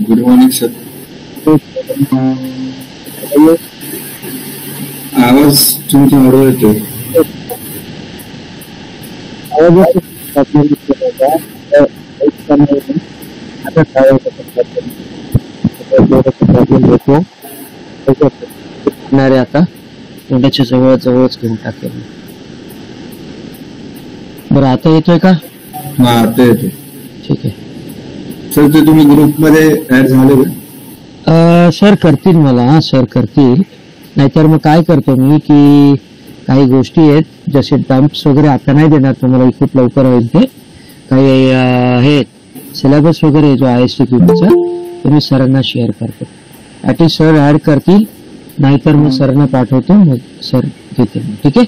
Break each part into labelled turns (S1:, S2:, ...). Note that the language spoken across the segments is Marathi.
S1: Good morning sir. आवाज तुमचा हळू येतोय.
S2: आता तोंडाच्या जवळच घेऊन टाकेल. बरं आता येतोय का?
S1: हा आता येतोय.
S2: ठीक आहे
S1: सर. ते तुम्ही ग्रुपमध्ये ऍड झाले का?
S2: सर करतील मला. सर करतील. नाहीतर मग काय करतो मी की काही गोष्टी आहेत जसे डम्प्स वगैरे आता नाही देणार तुम्हाला, खूप लवकर होईल. ते काही हे सिलेबस वगैरे जो ISTQचा ते मी सरांना शेअर करतो. ऍटलीस्ट सर ऍड करतील, नाहीतर मग सरांना पाठवतो, मग सर देतील. ठीक आहे,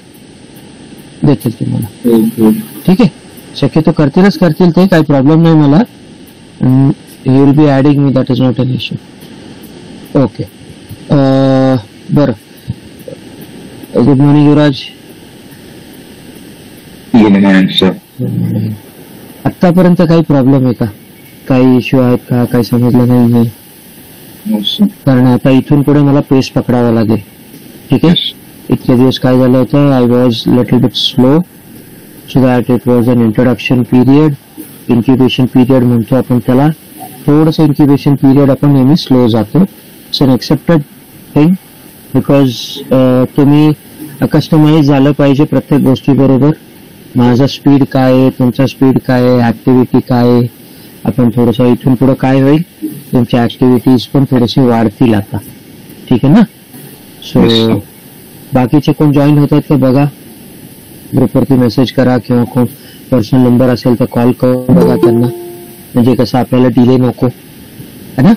S2: देतील तुम्हाला. ठीक आहे, शक्यतो करतीलच ते, काही प्रॉब्लेम नाही मला. He will be adding me, that is not an issue. Okay बरं. Good morning Yuvraj.
S1: Good morning sir.
S2: आतापर्यंत काही प्रॉब्लेम आहे का? काही इश्यू आहेत का? काही समजलं नाहीये? कारण आता इथून पुढे मला पेस पकडावा लागेल. ठीक आहे. इतके दिवस काय झालं होतं, I was little bit slow, so that it was an introduction period. Incubation period म्हणतो आपण त्याला. थोडंसं इन्क्युबेशन पिरियड आपण नेहमी स्लो जातो. It's an accepted thing, because तुम्ही कस्टमाइज झालं पाहिजे प्रत्येक गोष्टी बरोबर. माझा स्पीड काय आहे, तुमचा स्पीड काय आहे, ऍक्टिव्हिटी काय आहे. आपण थोडंसं इथून पुढे काय होईल, तुमच्या ऍक्टिव्हिटीज पण थोडेसे वाढतील आता. ठीक आहे ना? सो बाकीचे कोण जॉईन होत आहेत ते बघा, ग्रुपवरती मेसेज करा किंवा कोण पर्सनल नंबर असेल तर कॉल करून बघा त्यांना, म्हणजे कसं आपल्याला डिले नको है ना.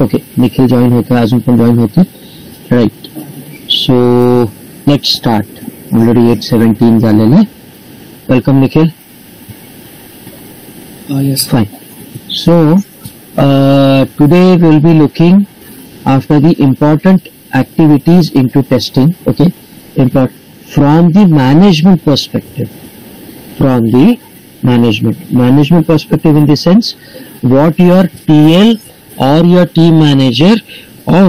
S2: ओके, निखिल जॉईन होतं, अजून पण जॉईन होतं. Right. So let's start. Already 8:17 झालेलं आहे. Welcome Nikhil.
S3: Yes.
S2: Fine. So today we'll be looking after the important activities into testing. Okay, from the management perspective. From the management perspective, in the sense what your TL or your team manager or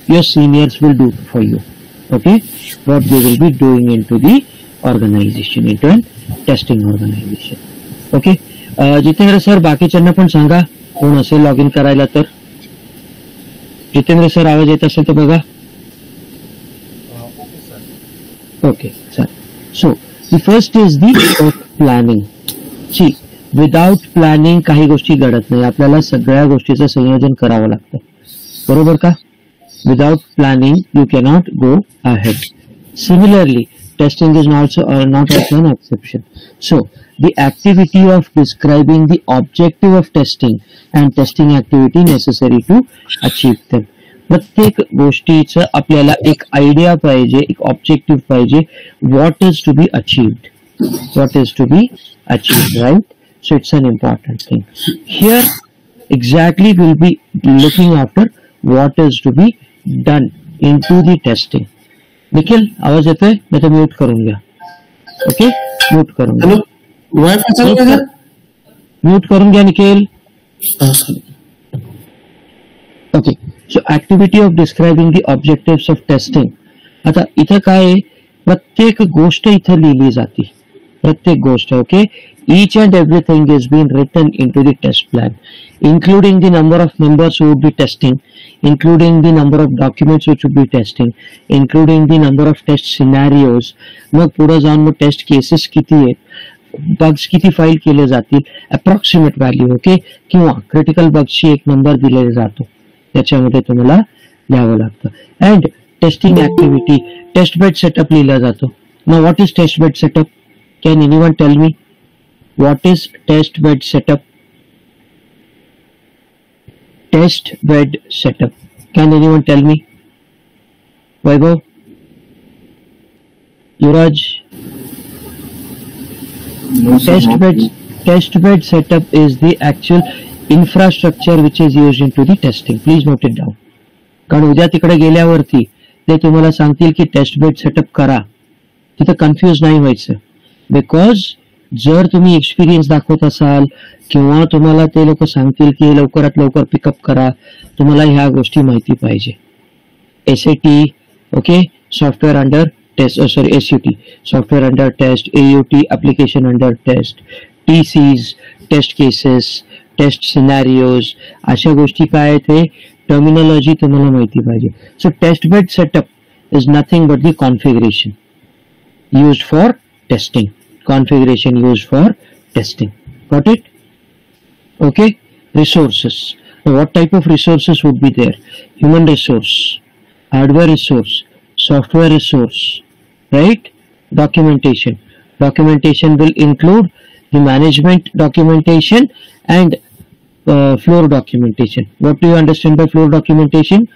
S2: your seniors will do for you. Okay, what they will be doing into the organization, into a testing organization. Okay. Jitendra sir, बाकीच्यांना पण सांगा कोण असेल लॉग इन करायला तर. जितेंद्र सर आवाज येत असेल तर बघा. Okay sir. So the first is the planning. See, without planning काही गोष्टी घडत नाही. आपल्याला सगळ्या गोष्टीचं संयोजन करावं लागतं, बरोबर का? Without planning you cannot go ahead. Similarly testing is not also an exception. So the activity of describing the objective of testing and testing activity necessary to achieve them. प्रत्येक गोष्टीचं आपल्याला एक आयडिया पाहिजे, एक ऑब्जेक्टिव्ह पाहिजे. what is to be achieved, right? So it's an important thing. Here exactly we'll be looking after what is to be done into the testing. Nikhil आवाज येतोय? नाही तर म्यूट करून घ्या. ओके, म्यूट करून घ्या.
S3: वायफाय चालू आहे सर?
S2: म्यूट करून घ्या Nikhil. Okay. So activity of describing the objectives of testing. आता इथं काय आहे, प्रत्येक गोष्ट इथं लिहिली जाते, प्रत्येक गोष्ट. Okay, each and everything is being written into the test plan, including the number of members who would be testing, including the number of documents which would be testing, including the number of test scenarios. मग पुढे जाऊन मग टेस्ट केसेस किती आहेत, बग्स किती फाईल केले जातील, अप्रॉक्सिमेट व्हॅल्यू. ओके, किंवा क्रिटिकल बग्सची एक नंबर दिलेला जातो, त्याच्यामध्ये तुम्हाला लिहावं लागतं. And testing activity, test bed setup लिहिला जातो. Now what is test bed setup? Can anyone tell me what is test bed setup? Test bed setup, can anyone tell me? Vaibhav, Yuvraj?
S1: No,
S2: test bed setup is the actual infrastructure which is used into the testing. Please note it down. कारण उद्या तिकडे गेल्यावरती ते तुम्हाला सांगतील की टेस्ट बेड सेटअप करा, तिथे कन्फ्युज नाही व्हायचं. बिकॉज जर तुम्ही एक्सपिरियन्स दाखवत असाल किंवा तुम्हाला ते लोक सांगतील की लवकरात लवकर पिकअप करा, तुम्हाला ह्या गोष्टी माहिती पाहिजे. SAT, okay, software under test, sorry SUT, software under test, AUT, application under test, TCs, test cases, test scenarios, अशा गोष्टी काय आहे ते टर्मिनॉलॉजी तुम्हाला माहिती पाहिजे. So test bed setup is nothing but the configuration used for testing. Configuration used for testing. Got it? Okay. Resources. Now, what type of resources would be there? Human resource, hardware resource, software resource, right? Documentation. Documentation will include the management documentation and floor documentation. What do you understand by floor documentation?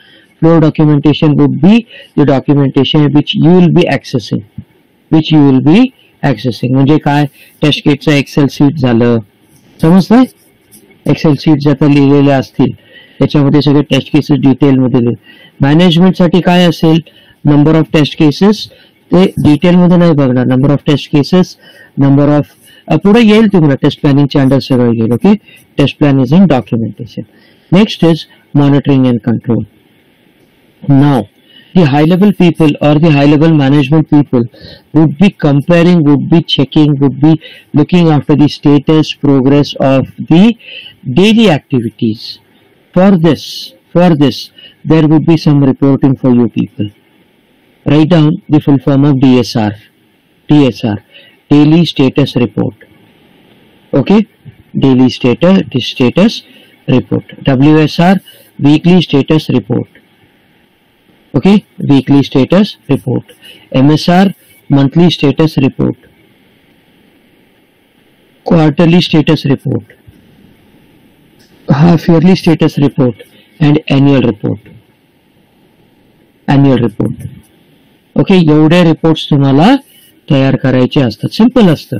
S2: Floor documentation would be the documentation which you will be accessing. म्हणजे काय, टेस्ट किटचं एक्सेल शीट झालं, समजतंय? एक्सेल शीट जे आता लिहिलेले असतील त्याच्यामध्ये सगळे टेस्ट केसेस डिटेलमध्ये. मॅनेजमेंटसाठी काय असेल, नंबर ऑफ टेस्ट केसेस, ते डिटेलमध्ये नाही बघणार. Number of test cases, number of, पुढे येईल तुम्हाला टेस्ट प्लॅनिंगच्या अंडर सगळं येईल. Okay, test plan is in documentation. Next is monitoring and control. Now the high level people or the high level management people would be comparing, would be checking, would be looking after the status, progress of the daily activities. For this there would be some reporting for you people. Write down the full form of DSR. Daily status report. Okay, daily status report. WSR, weekly status report. Okay, weekly status report. MSR, monthly status report. Quarterly status report. Half yearly status report and annual report. Okay, एवढे रिपोर्ट्स तुम्हाला तयार करायचे असतात. सिंपल असतं,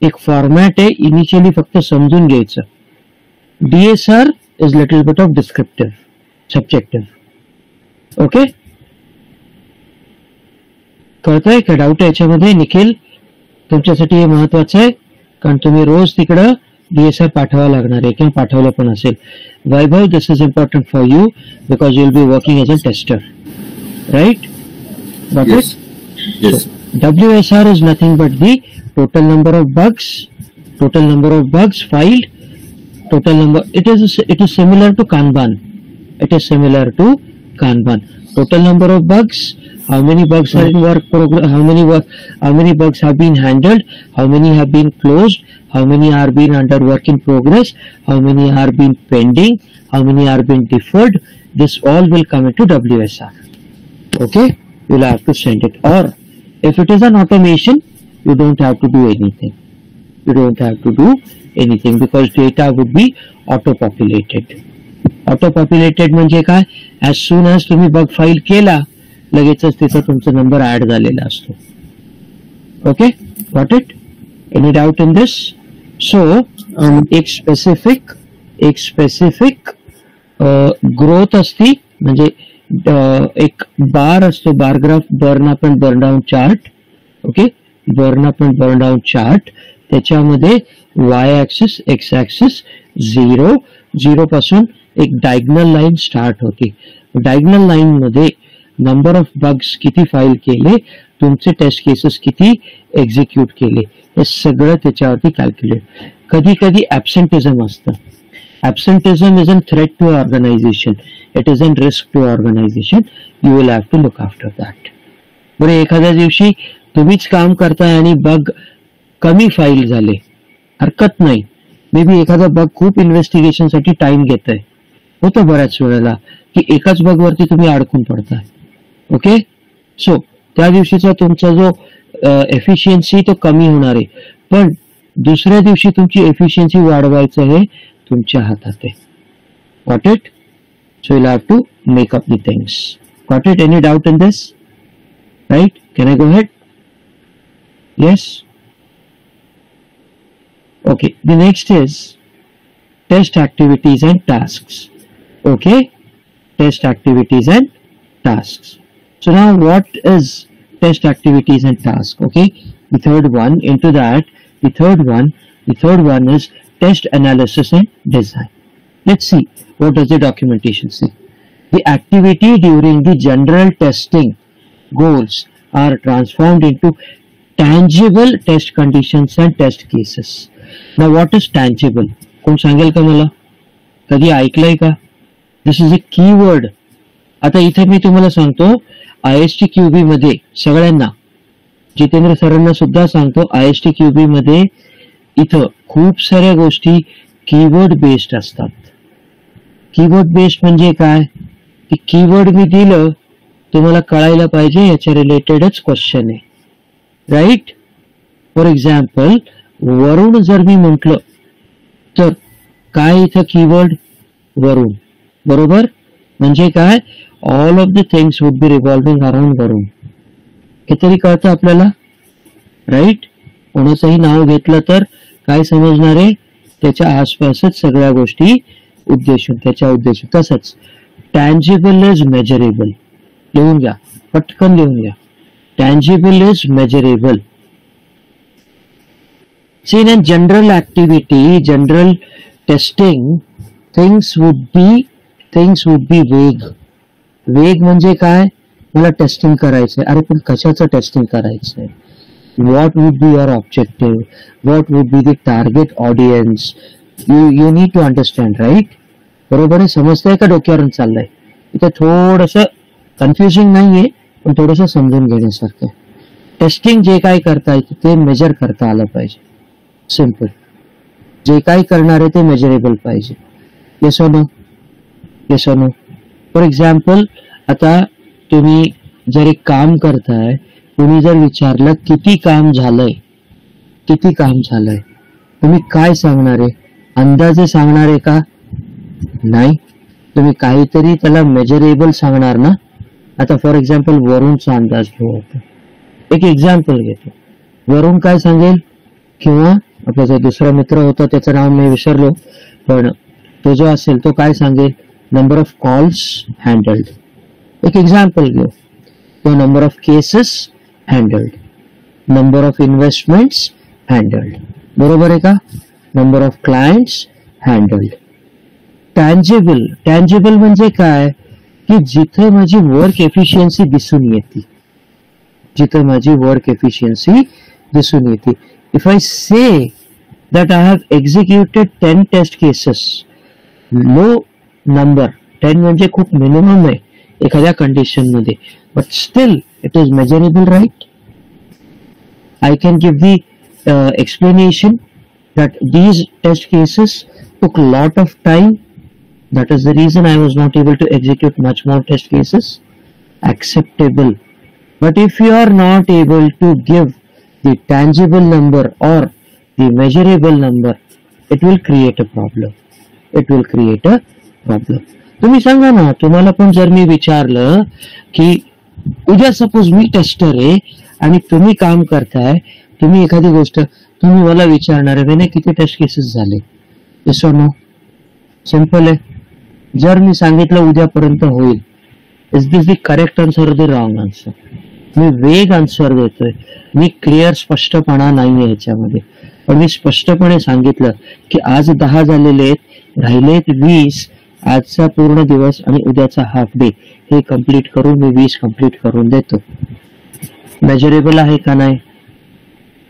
S2: एक फॉर्मॅट आहे, इनिशियली फक्त समजून घ्यायचं. DSR is little bit of descriptive, subjective. Okay, कळतंय का? डाऊट आहे याच्यामध्ये? निखिल, तुमच्यासाठी हे महत्वाचं आहे कारण तुम्ही रोज तिकडं DSR पाठवावं लागणार आहे किंवा पाठवलं पण असेल. Vaibhav, this is important for you because you will be working as a tester, right? WSR is nothing but the total number of bugs filed, total number. It is similar to Kanban. Total number of bugs, how many bugs are in work progress, how many bugs have been handled, how many have been closed, how many are being under work in progress, how many are being pending, how many are being deferred. This all will come into WSR. Okay, you'll have to send it. Or if it is an automation, you don't have to do anything because data would be auto-populated. Auto-populated म्हणजे काय? As soon as तुम्ही बग फाईल केला लगेचच तिचा तुमचा नंबर ऍड झालेला असतो. Okay, got it? Any doubt in this? So एक स्पेसिफिक ग्रोथ असती, म्हणजे एक बार असतो, bar graph, burn up and burn down chart. Okay, burn up and burn down chart, त्याच्यामध्ये वाय ऍक्सिस, एक्स ऍक्सिस, 0 पासून एक डायगनल लाईन स्टार्ट होती. डायगनल लाईन मध्ये नंबर ऑफ बग्स किती फाईल केले, तुमचे टेस्ट केसेस किती एक्झिक्यूट केले, हे सगळं त्याच्यावरती कॅल्क्युलेट. कधी कधी ऍब्सेंटिझम असतं. Absenteeism is an threat to organisation, it is an risk to organisation. You will have to look after that. बरं, एखाद्या दिवशी तुम्हीच काम करताय आणि बग कमी फाईल झाले, हरकत नाही. मे बी एखादा बग खूप इन्व्हेस्टिगेशन साठी टाइम घेत आहे, होतं बऱ्याच वेळेला की एकाच बग वरती तुम्ही अडकून पडताय. ओके, सो त्या दिवशीचा तुमचा जो एफिशियन्सी तो कमी होणार आहे, पण दुसऱ्या दिवशी तुमची एफिशियन्सी वाढवायचं हे तुमच्या हातात आहे. Got it? So you have to make up the things. Got it? Any doubt in this? Right? Can I go head? Yes? Okay, the next is test activities and tasks. Okay, test activities and tasks. So now what is test activities and tasks? Okay, the third one into that The third one is test analysis and design. Let's see what does the documentation say. The activity during the general testing goals are transformed into tangible test conditions and test cases. Now what is tangible? कोण सांगेल का मला? कधी ऐकलंय का? This is a keyword. आता इथे मी तुम्हाला सांगतो ISTQB मध्ये सगळ्यांना, जितेंद्र सरांना सुद्धा सांगतो, ISTQB मध्ये इथं खूप साऱ्या गोष्टी कीवर्ड बेस्ड असतात. कीवर्ड बेस्ड म्हणजे काय? की कीवर्ड मी दिलं तुम्हाला कळायला पाहिजे याच्या रिलेटेडच क्वेश्चन आहे, राईट? फॉर एक्झाम्पल वरुण जर मी म्हटलं तर काय इथं कीवर्ड? वरुण, बरोबर? म्हणजे काय? All of the things would be revolving around Varun. हे तरी कळतं आपल्याला, राईट? कोणाचंही नाव घेतलं तर काय समजणार आहे? त्याच्या आसपासच सगळ्या गोष्टी उद्देशून, त्याच्या उद्देशून. तसंच टँजिबल इज मेजरेबल. लिहून घ्या, पटकन लिहून घ्या. Tangible is measurable. See, in general activity, general testing, things would be vague. Vague म्हणजे काय? मला टेस्टिंग करायचंय. अरे पण कशाचं टेस्टिंग करायचंय? What would be your objective? What would be the target audience? You need to understand, right? बरोबर आहे? समजतंय का? डोक्यावरून चाललंय. इथे थोडस कन्फ्युजिंग नाहीये, पण थोडस समजून घेण्यासारखं. टेस्टिंग जे काय करता येतं ते मेजर करता आलं पाहिजे. सिंपल. जे काय करणार आहे ते मेजरेबल पाहिजे. येस और नो? येस और नो? फॉर एक्झाम्पल आता तुम्ही जर एक काम करताय, तुम्ही जर विचारलं किती काम झालंय, किती काम झालंय, तुम्ही काय सांगणार आहे? अंदाजे सांगणार आहे का? नाही, तुम्ही काहीतरी त्याला मेजरेबल सांगणार ना. आता फॉर एक्झाम्पल वरुणचा अंदाज घेऊ आपण. एक एक्झाम्पल घेतो. वरुण काय सांगेल? किंवा आपला जो दुसरा मित्र होता त्याचं नाव मी विसरलो, पण तो जो असेल तो काय सांगेल? Number of calls handheld. एक एक्झाम्पल घेऊ. किंवा number of cases handheld, number of investments handheld. बरोबर आहे का? Number of clients handheld. Tangible म्हणजे काय? की जिथे माझी वर्क एफिशियन्सी दिसून येते, जिथे माझी वर्क एफिशियन्सी दिसून येते. If I say that I have executed 10 test cases, low number, 10 म्हणजे खूप मिनिमम आहे एखाद्या कंडिशन मध्ये, but still it is measurable, right? I can give the explanation that these test cases took a lot of time. That is the reason I was not able to execute much more test cases. Acceptable. But if you are not able to give the tangible number or the measurable number, it will create a problem. It will create a problem. तुम्ही सांगा ना, तुम्हाला पण जर मी विचारलं की उद्या सपोज मी टेस्टर आहे आणि तुम्ही काम करताय, तुम्ही एखादी गोष्ट तुम्ही मला विचारणार आहे, नाही किती टेस्ट केसेस झाले? येस और नो? सिंपल आहे. जर मी सांगितलं उद्यापर्यंत होईल, is this the correct answer और द रॉंग आन्सर? मी वेग आन्सर देतोय, मी क्लिअर स्पष्टपणा नाहीये ह्याच्यामध्ये. पण मी स्पष्टपणे सांगितलं की आज 10 झालेले आहेत, राहिलेत 20. आजचा पूर्ण दिवस आणि उद्याचा हाफ डे हे कम्प्लीट करून मी 20 कम्प्लीट करून देतो. मेजरेबल आहे का नाही?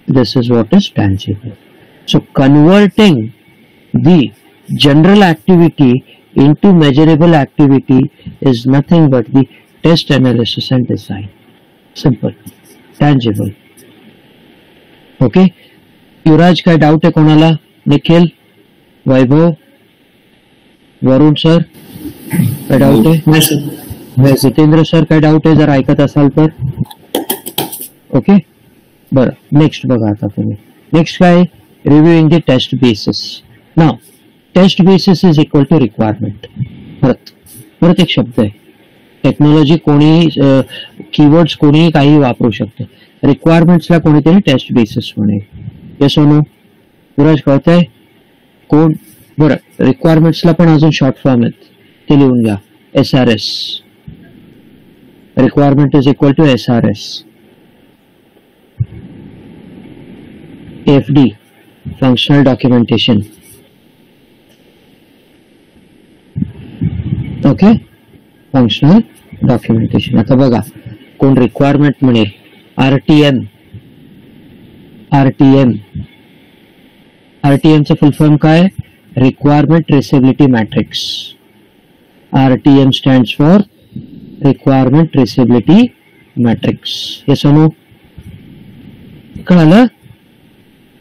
S2: This is what is tangible. So converting the general activity into measurable activity is nothing but the test analysis and design. Simple. Tangible. Okay? युवराज काय डाऊट आहे कोणाला? निखिल, वैभव, वरुण सर काय डाऊट आहे? जितेंद्र सर काय डाऊट आहे? जर ऐकत असाल तर. ओके, बरं. नेक्स्ट बघा आता तुम्ही. नेक्स्ट काय? Reviewing the test basis. नाव test basis is equal to requirement. परत एक शब्द आहे. टेक्नॉलॉजी कोणी, कीवर्ड्स कोणी काही वापरू शकते. रिक्वायरमेंट्सला कोणीतरी टेस्ट बेसिस म्हणेल. येस और नो? युवराज कळतंय? कोण? बरं, रिक्वायरमेंट्सला पण अजून शॉर्ट फॉर्म आहेत, ते लिहून घ्या. SRS. Requirement is equal to SRS. FD functional documentation. Okay, functional documentation. आता बघा, कोण रिक्वायरमेंट म्हणेल आरटीएम. आरटीएमचं फुल फॉर्म काय? Requirement traceability matrix. RTM stands for requirement traceability matrix. हे समो कळालं?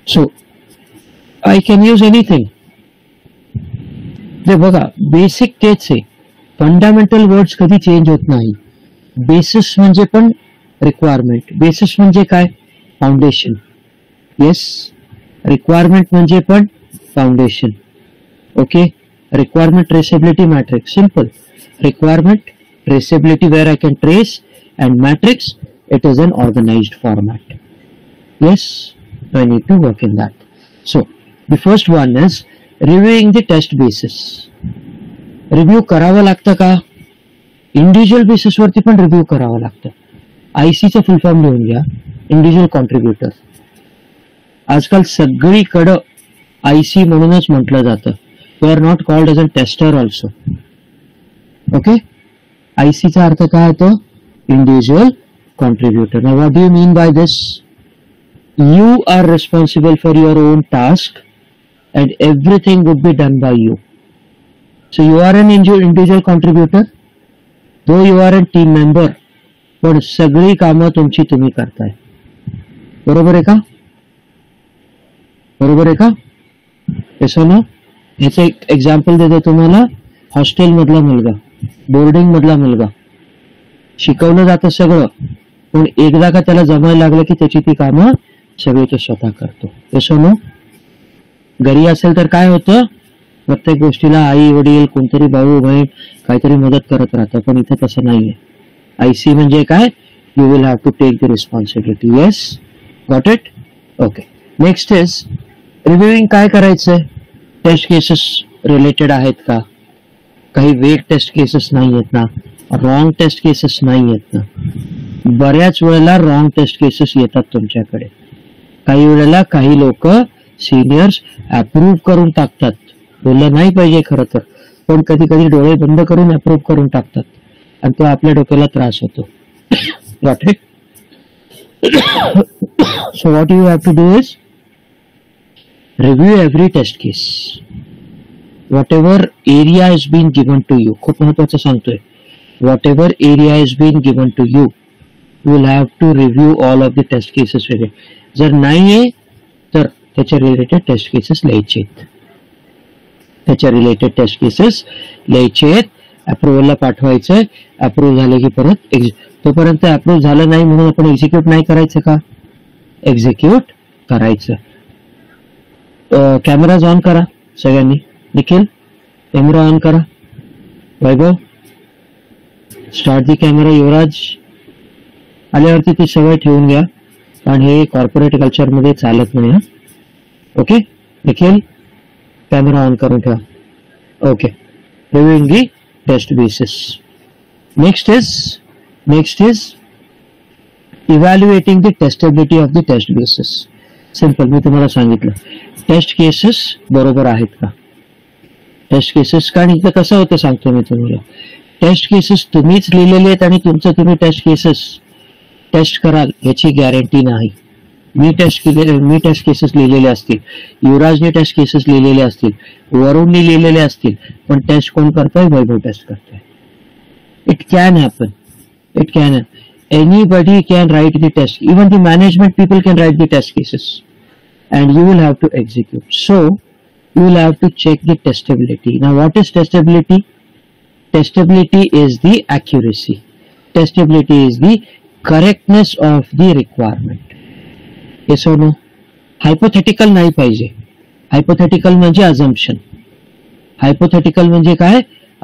S2: So I can use anything. जे बघा, बेसिक तेच आहे. फंडामेंटल वर्ड्स कधी चेंज होत नाही. बेसिस म्हणजे पण रिक्वायरमेंट. बेसिस म्हणजे काय? फाउंडेशन. येस, रिक्वायरमेंट म्हणजे पण foundation. Okay, requirement traceability matrix. Simple. Requirement traceability where I can trace, and matrix, it is an organized format. Yes, I need to work in that. So the first one is reviewing the test basis. Review करावं लागतं का? इंडिव्हिज्युअल बेसिस वरती पण रिव्ह्यू करावं लागतं. आयसीचं फुल फॉर्म लिहून घ्या, इंडिव्हिज्युअल कॉन्ट्रीब्युटर. आजकाल सगळीकडं आयसी म्हणूनच म्हटलं जातं. You are not called as a tester also. Okay, आयसीचा अर्थ काय होतो? Individual contributor. Now what do you mean by this? You are responsible for your own task and everything would be done by you. So you are an individual contributor, though you are a team member, पण सगळी कामं तुमची तुम्ही करताय. बरोबर आहे का? बरोबर आहे का? तसं ना, ह्याचं एक एक्झाम्पल देतो तुम्हाला. हॉस्टेल मधला मुलगा, बोर्डिंग मधला मुलगा, शिकवलं जातं सगळं, पण एकदा का त्याला जमायला लागलं की त्याची ती कामं सगळी तो स्वतः करतो. तसं ना, घरी असेल तर काय होतं? प्रत्येक गोष्टीला आई वडील कोणतरी भाऊ बहीण काहीतरी मदत करत राहतं, पण इथे तसं नाहीये. आयसी म्हणजे काय? You will have to take the responsibility. Yes, got it? Okay. Next is reviewing. काय करायचंय? टेस्ट केसेस रिलेटेड आहेत का? काही वेग टेस्ट केसेस नाही आहेत ना? रॉंग टेस्ट केसेस नाही आहेत ना? बऱ्याच वेळेला रॉंग टेस्ट केसेस येतात तुमच्याकडे. काही वेळेला काही लोक सिनियर्स अप्रूव्ह करून टाकतात. बोललं नाही पाहिजे खरं तर, पण कधी कधी डोळे बंद करून अप्रूव्ह करून टाकतात आणि तो आपल्या डोक्याला त्रास होतो. Got it? So what you have to do is review every test case. whatever area is being given to you. खूप महत्वाचं सांगतोय. whatever area is being given to you, you will have to review all of the test cases. जर नाहीये तर त्याच्या रिलेटेड टेस्ट केसेस लिहायचे आहेत. त्याच्या रिलेटेड टेस्ट केसेस लिहायचे आहेत. अप्रुव्हलला पाठवायचंय. अप्रूव्ह झाले की परत तोपर्यंत अप्रूव्ह झालं नाही म्हणून आपण एक्झिक्यूट नाही करायचं का? एक्झिक्यूट करायचं. कॅमेराज ऑन करा सगळ्यांनी. निखिल, कॅमेरा ऑन करा. वैभव, स्टार्ट दी कॅमेरा. युवराज, आल्यावरती ती सवय ठेवून घ्या, कारण हे कॉर्पोरेट कल्चर मध्ये चालत नाही. ओके. निखिल, कॅमेरा ऑन करून ठेवा. Okay. Reviewing the test basis. Next is evaluating the testability of the test basis. Simple. मी तुम्हाला सांगितलं टेस्ट केसेस बरोबर आहेत का? टेस्ट केसेस, कारण इथं कसं होतं सांगतो मी तुम्हाला. टेस्ट केसेस तुम्हीच लिहिलेले आहेत आणि तुमचं तुम्ही टेस्ट केसेस टेस्ट कराल याची गॅरंटी नाही. मी टेस्ट केसेस लिहिलेले असतील, युवराजने टेस्ट केसेस लिहिलेले असतील, वरुणने लिहिलेले असतील, पण टेस्ट कोण करतोय? वैभव टेस्ट करतोय. It can happen. It can. Anybody can write the test. Even the management people can write the test cases, and you will have to execute. So you will have to check the testability. Now, what is testability? Testability is the accuracy. Testability is the correctness of the requirement. Yes or no? Hypothetical नाही पाहिजे. Hypothetical म्हणजे assumption. Hypothetical म्हणजे काय?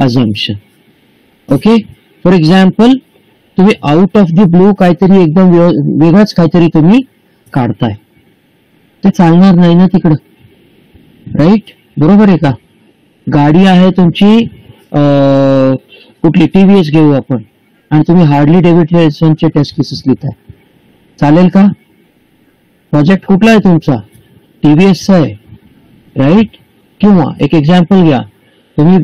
S2: Assumption. Okay? For example, तुम्ही आउट ऑफ द ब्लू काहीतरी एकदम वेगळाच काहीतरी तुम्ही काढताय, ते चालणार नाही ना तिकडं. राईट? बरोबर आहे का? गाडी आहे तुमची, कुठली टीव्हीएस घेऊ आपण, आणि तुम्ही हार्डली डेव्हिडसनचे टेस्ट केसेस लिहिताय, चालेल का? प्रोजेक्ट कुठला आहे तुमचा? टीव्हीएसचा आहे, राईट? किंवा एक एक्झाम्पल घ्या, तुम्ही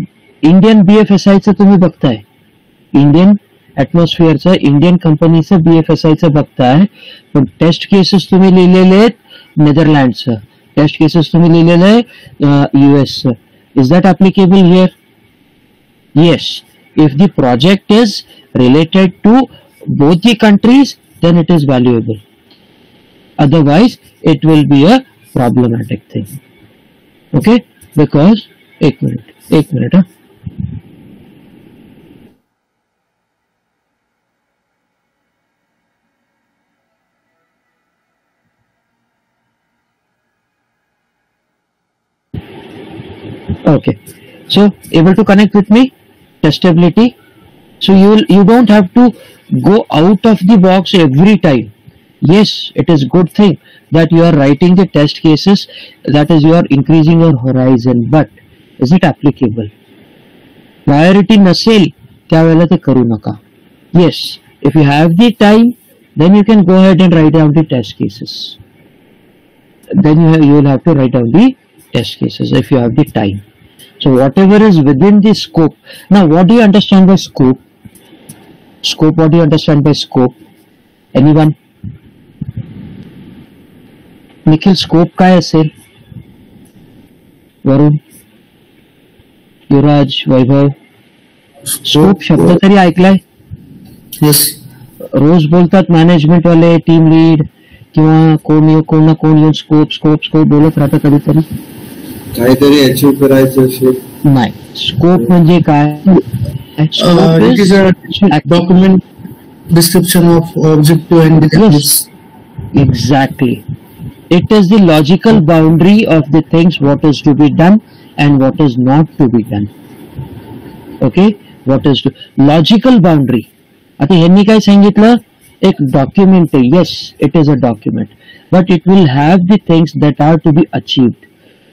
S2: इंडियन BFSIचं तुम्ही बघताय, इंडियन ऍटमॉस्फिअरचं, इंडियन कंपनीचं BFSIचं बघताय, पण टेस्ट केसेस तुम्ही लिहिलेले आहेत नेदरलँडचं, टेस्ट केसेस तुम्ही लिहिलेलं आहे US. Is that applicable here? Yes. If the project is related to both the countries, then it is valuable. Otherwise, it will be a problematic thing. Okay? Because, एक minute. Okay, so able to connect with me? Testability. So you don't have to go out of the box every time. Yes, it is good thing that you are writing the test cases, that is you are increasing your horizon, but is it applicable? Priority नसेल त्यावेळेला ते करू नका. Yes, if you have the time, then you can go ahead and write down the test cases. Then you will have to write down the test cases if you have the time. So whatever is within the scope. Now what do you understand by scope? What do you understand by scope? Anyone? Nikhil, scope काय असेल? वरुण, युवराज, वैभव, स्कोप शब्द तरी ऐकलाय?
S3: येस.
S2: रोज बोलतात मॅनेजमेंट वाले, टीम लीड किंवा कोण ना कोण येऊन स्कोप बोलत राहतं कधीतरी.
S1: काहीतरी अचीव करायचं असेल.
S2: नाही, स्कोप म्हणजे काय?
S3: It is a document description of objective and directives.
S2: Exactly. It is the logical boundary of the things what is to be done and what is not to be done. Okay? What is logical boundary. आता ह्यांनी काय सांगितलं? एक डॉक्युमेंट आहे. Yes, it is a document. But it will have the things that are to be achieved.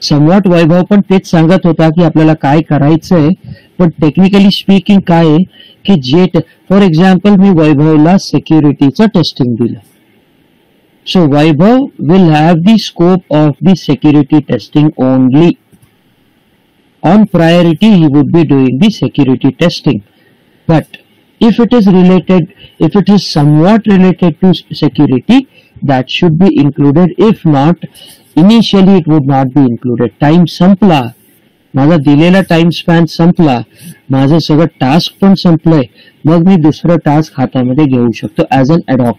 S2: Somewhat Vaibhav पण तेच सांगत होता की आपल्याला काय करायचंय, पण टेक्निकली स्पीकिंग काय आहे की जे, फॉर एक्झाम्पल मी वैभवला सिक्युरिटीचं टेस्टिंग दिलं. So Vaibhav will have the scope of the security testing only. On priority, he would be doing the security testing. But if it is related, if it is somewhat related to security, that should be included. If not, initially it would not be included. Time संपला, माझा दिलेला टाइम स्पॅन संपला, माझं सगळं टास्क पण संपलंय, मग मी दुसरं टास्क हातामध्ये घेऊ शकतो ऍज अन ॲडहॉक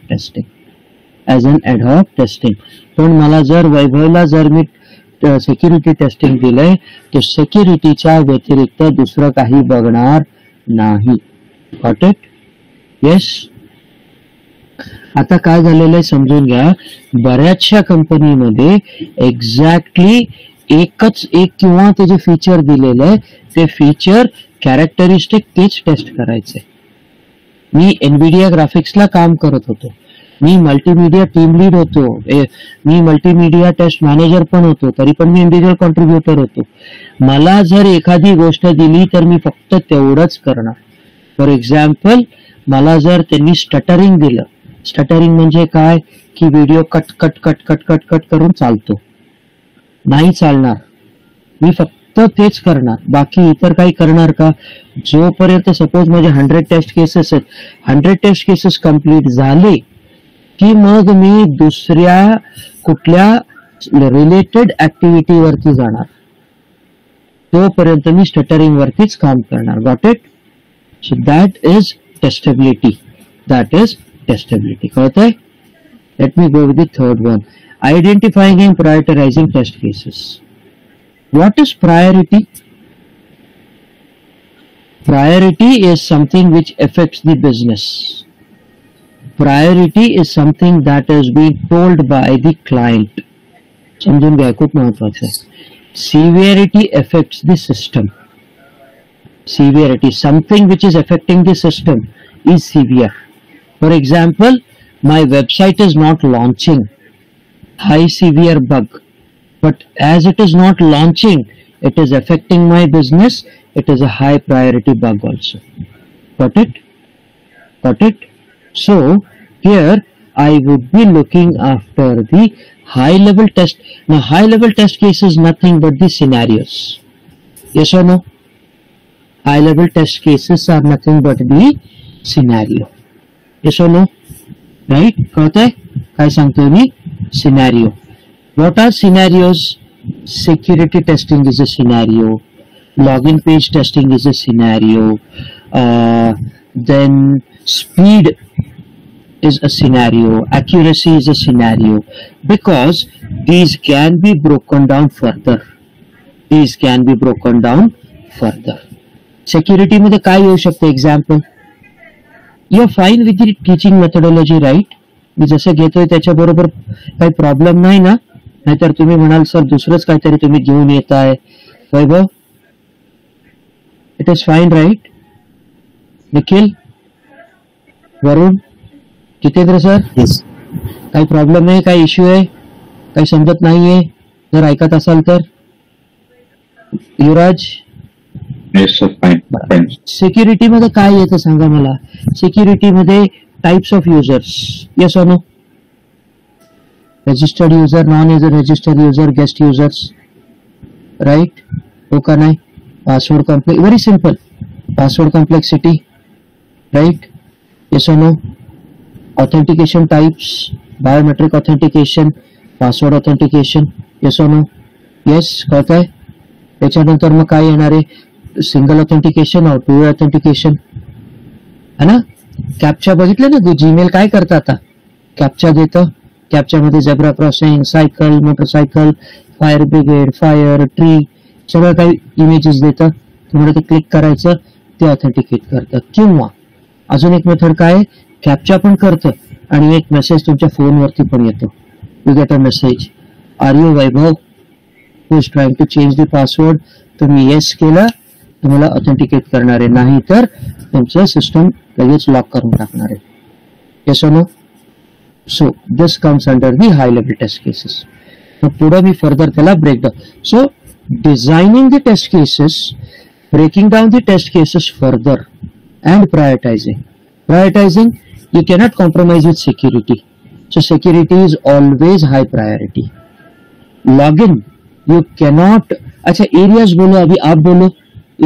S2: टेस्टिंग. पण मला जर वैभवला जर मी सिक्युरिटी टेस्टिंग दिलंय, तर सिक्युरिटीच्या व्यतिरिक्त दुसरं काही बघणार नाही. Got it? येस. आता काय झालेलं आहे समजून घ्या. बऱ्याचशा कंपनीमध्ये एक्झॅक्टली एक किंवा ते जे फीचर दिलेलं आहे ते फीचर कॅरेक्टरिस्टिक तेच टेस्ट करायचे. मी एनव्हीडिया ग्राफिक्सला काम करत होतो, मी मल्टीमीडिया टीम लीड होतो, मी मल्टीमीडिया टेस्ट मॅनेजर पण होतो, तरी पण मी इंडिव्हिज्युअल कॉन्ट्रीब्युटर होतो. मला जर एखादी गोष्ट दिली तर मी फक्त तेवढंच करणार. फॉर एक्झाम्पल, मला जर त्यांनी स्टटरिंग दिलं, स्टटरिंग म्हणजे काय की video cut cut cut cut cut cut करून चालतो, नाही चालणार, मी फक्त तेच करणार, बाकी इतर काही करणार का? जोपर्यंत सपोज माझे 100 टेस्ट केसेस आहेत, 100 टेस्ट केसेस कम्प्लीट झाले की मग मी दुसऱ्या कुठल्या रिलेटेड ऍक्टिव्हिटी वरती जाणार, तोपर्यंत मी स्टटरिंग वरतीच काम करणार. Got it? So that is testability. That is testability. कळतंय? Let me go with the third one. Identifying and prioritizing test cases. What is priority? Priority is something which affects the business. Priority is something that is being told by the client. समजून घ्या, खूप महत्वाचं आहे. Severity affects the system. Severity, something which is affecting the system is severe. For example, my website is not launching. High severe bug, but as it is not launching, it is affecting my business. It is a high priority bug also. Got it? So here I would be looking after the high level test. Now high level test case is nothing but the scenarios. Yes or no? High level test cases are nothing but the scenario. Yes or no? Right? कळतंय काय सांगतोय मी? Scenario. What are scenarios? Security testing is a scenario. Login page testing is a scenario. Then speed is a scenario. Accuracy is a scenario. Because these can be broken down further. These can be broken down further. Security मध्ये काय येऊ शकतं? Example. You're fine with the teaching methodology, right? मी जसं घेतोय त्याच्याबरोबर काही प्रॉब्लेम नाही ना? नाहीतर तुम्ही म्हणाल सर दुसरंच काहीतरी तुम्ही घेऊन येताय. Vaibhav, it is fine right? Nikhil, Varun, Jitendra sir, काही प्रॉब्लेम आहे? काही इश्यू आहे? काही समजत नाहीये? जर ऐकत असाल तर युवराज. सिक्युरिटी मध्ये काय येतं सांगा मला? सिक्युरिटी मध्ये types of users. Yes or no? Registered user, non registered user, guest users, right? हो का नाही? Password complex, very simple. Password complexity, right? Yes or no? Authentication types, biometric authentication, password authentication. Yes or no? Yes, कळतंय? त्याच्यानंतर मग काय येणार आहे? सिंगल ऑथेंटिकेशन और टू वे ऑथेंटिकेशन, है ना? कॅप्चा बघितलं ना? जीमेल काय करतं आता? कॅप्चा देतं. कॅप्चामध्ये zebra crossing, cycle, motorcycle, fire brigade, fire, tree, सगळं काही इमेजेस देतं. तुम्हाला ते क्लिक करायचं, ते ऑथेंटिकेट करतं. किंवा अजून एक मेथड काय? कॅप्चा पण करतं आणि एक मेसेज तुमच्या फोनवरती पण येतो. You get a message, are you Vaibhav who is trying to change the password. तुम्ही येस केलं, तुम्हाला ऑथेंटिकेट करणार आहे, नाही तर तुमचं सिस्टम लगेच लॉक करून टाकणार आहे. Yes or no? So this comes under the high level test cases. Now पुढे मी further त्याला break down. So designing the test cases, breaking down the test cases further, and prioritizing. Prioritizing, you cannot compromise with security. So security is always high priority. Login, you cannot. अच्छा, areas बोलो, अभी आप बोलो,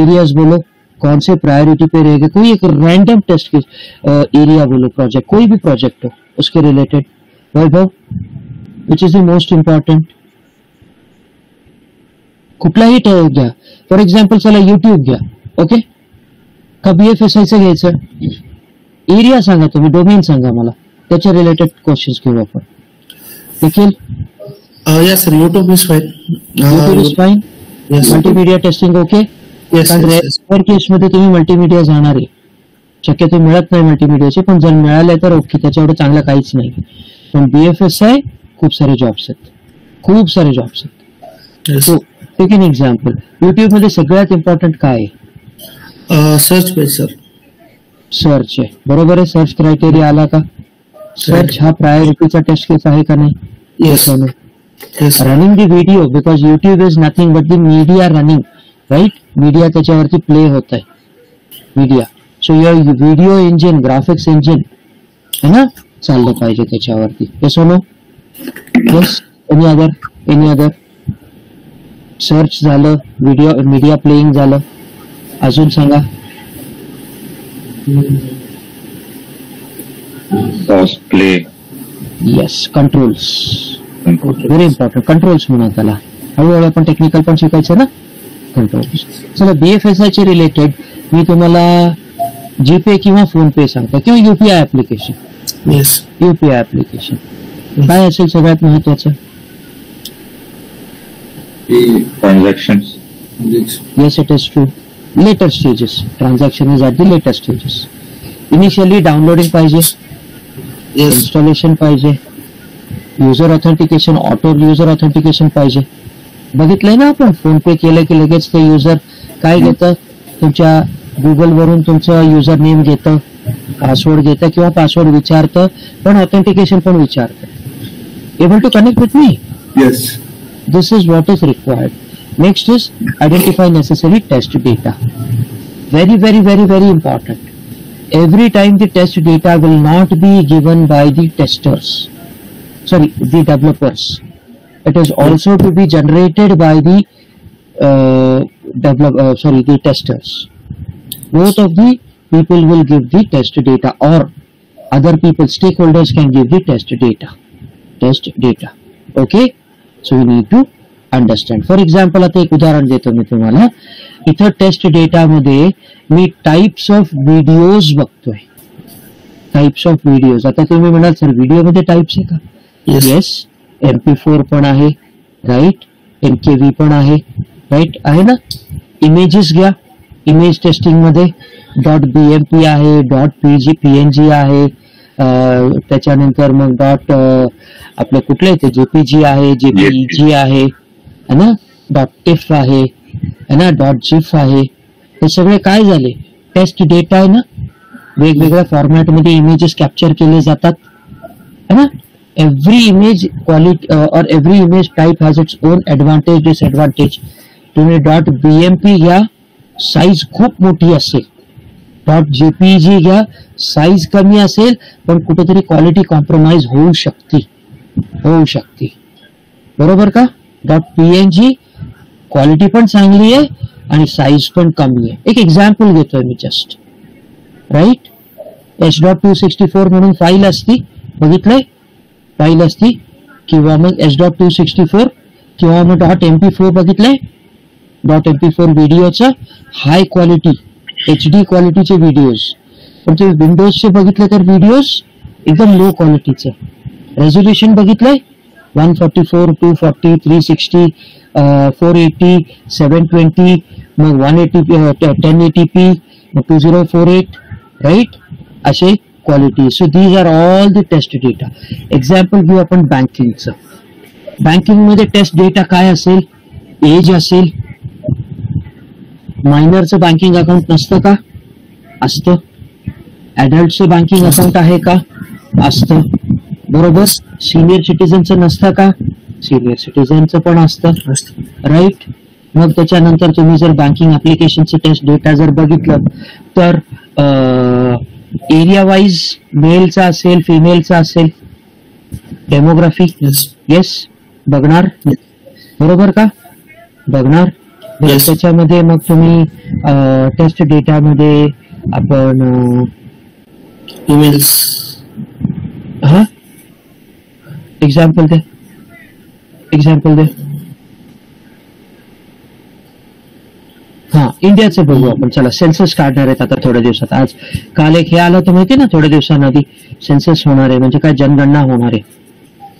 S2: areas बोलो, कौन से प्रायोरिटी पे रहेगा? कोई एक रैंडम टेस्ट केस एरिया बोलो, प्रोजेक्ट, कोई भी प्रोजेक्ट हो उसके related. Vaibhav, which is the most important? कुठलाही घ्या. फॉर एक्झाम्पल चला युट्यूब घ्या. ओके, का BFSI चं घ्यायचं? एरिया सांगा तुम्ही, डोमेन सांगा मला, त्याच्या रिलेटेड क्वेश्चन्स घेऊ आपण. Nikhil?
S3: Yes sir, YouTube is fine.
S2: YouTube is fine.
S3: Yes.
S2: Multimedia testing okay? कारण रेअर केस मध्ये तुम्ही मल्टीमीडिया जाणार आहे. शक्यतो मिळत नाही मल्टीमीडियाचे, पण जर मिळाले तर ओके, त्याच्यावर चांगलं काहीच नाही. पण BFSI खूप सारे जॉब्स आहेत, खूप सारे जॉब्स आहेत. So take an example. YouTube मध्ये सगळ्यात इम्पॉर्टंट काय आहे?
S3: Search page sir.
S2: सर्च आहे, बरोबर आहे. सर्च क्रायटेरिया आला का? सर्च हा प्रायोरिटीचा टेस्ट केस आहे का नाही?
S3: Yes.
S2: Running the video, because YouTube is nothing but the media running, right? Media त्याच्यावरती प्ले होत आहे, media. So your video engine, graphics engine है ना, चाललं पाहिजे त्याच्यावरती. Yes no? Yes. Any other? Search झालं, व्हिडिओ मीडिया प्लेइंग झालं, अजून सांगा.
S1: Play.
S2: Yes, controls, very important. Controls म्हणा त्याला. हळूहळू आपण टेक्निकल पण शिकायचं ना. कंट्रोल्स. चला, BFSI चे रिलेटेड मी तुम्हाला जीपे किंवा फोन पे सांगतो, किंवा UPI application.
S3: Yes.
S2: UPI application काय असेल सगळ्यात महत्वाचं?
S1: Transaction.
S2: Yes, it is true. Later stages. Transaction is at the later stages. Initially downloading पाहिजे, इन्स्टॉलेशन पाहिजे, user authentication, auto user authentication पाहिजे. बघितलंय ना आपण, फोन पे केलं की लगेच ते युजर काय घेतं? तुमच्या गुगल वरून तुमचं युजर नेम घेतं, पासवर्ड घेतं, किंवा पासवर्ड विचारतं, पण ऑथेंटिकेशन पण विचारतं. Able to connect with me?
S1: Yes.
S2: This is what is required. Next is identify necessary test data. Very very very very important. every time the test data will not be given by the testers, sorry, the developers. It is also to be generated by the the testers. Both of the people will give the test data, or other people, stakeholders can give the test data. Okay, so we need to understand. For example आता एक उदाहरण देतो मी तुम्हाला. इथं टेस्ट डेटा मध्ये मी टाइप्स ऑफ व्हिडिओज बघतोय. Types of videos. आता तुम्ही म्हणाल सर व्हिडिओ मध्ये टाइप्स आहे का? येस. MP4 पण आहे, राईट. MKV पण आहे, राईट, आहे ना. इमेजेस घ्या. इमेज टेस्टिंग मध्ये .bmp आहे, .png आहे, त्याच्यानंतर मग आपलं कुठलं ते JPG आहे, JPEG आहे, है ना, .tif आहे, है ना, .gif आहे. हे सगळे काय झाले? टेस्ट डेटा आहे ना. वेगवेगळ्या फॉर्मॅट मध्ये इमेजेस कॅप्चर केले जातात, है ना. एव्हरी इमेज क्वालिटी और every image type has its own advantage, disadvantage. तुम्ही .bmp घ्या, साईज खूप मोठी असेल. .jpeg घ्या, साईज कमी असेल पण कुठेतरी क्वालिटी कॉम्प्रोमाइज होऊ शकते. बरोबर का? .png क्वालिटी पण चांगली आहे आणि साईज पण कमी आहे. एक एक्झाम्पल घेतोय मी जस्ट, राईट. H.264 म्हणून फाईल असती, बघितलंय, फाईल असती, किंवा मग H.264 किंवा मग .mp4 बघितलंय. .mp4 व्हिडिओचं हाय क्वालिटी HD क्वालिटीचे व्हिडिओज. पण ते विंडोजचे बघितले तर व्हिडिओज एकदम लो क्वालिटीचे. रेझोल्युशन बघितलंय 144, 240, 360, 480, 720, मग 180, 1080p, मग 2048, राईट, असे quality. So these are all the test data. Example घेऊ आपण बँकिंगचं. बँकिंग मध्ये टेस्ट डेटा काय असेल? एज असेल. मायनरचं बँकिंग अकाउंट नसतं का? असतं. ऍडल्टचं बँकिंग अकाउंट आहे का? असतं. बरोबर. सिनियर सिटीजनचं नसतं का? सिनियर सिटीजनचं पण असतं, राईट. मग त्याच्यानंतर तुम्ही जर बँकिंग ऍप्लिकेशनचं टेस्ट डेटा जर बघितलं तर एरिया वाईज मेलचा असेल, फिमेलचा असेल. डेमोग्राफी, येस, बघणार. बरोबर का? बघणार. त्याच्यामध्ये मग तुम्ही टेस्ट डेटामध्ये आपण
S3: ईमेल्स,
S2: हा, एक्झाम्पल दे. हा, इंडियाचं बघू आपण. चला, सेन्सस काढणार आहेत आता थोड्या दिवसात. आज काल एक हे आलं होतं माहिती ना, थोड्या दिवसांआधी सेन्सस होणार आहे. म्हणजे काय? जनगणना होणार आहे.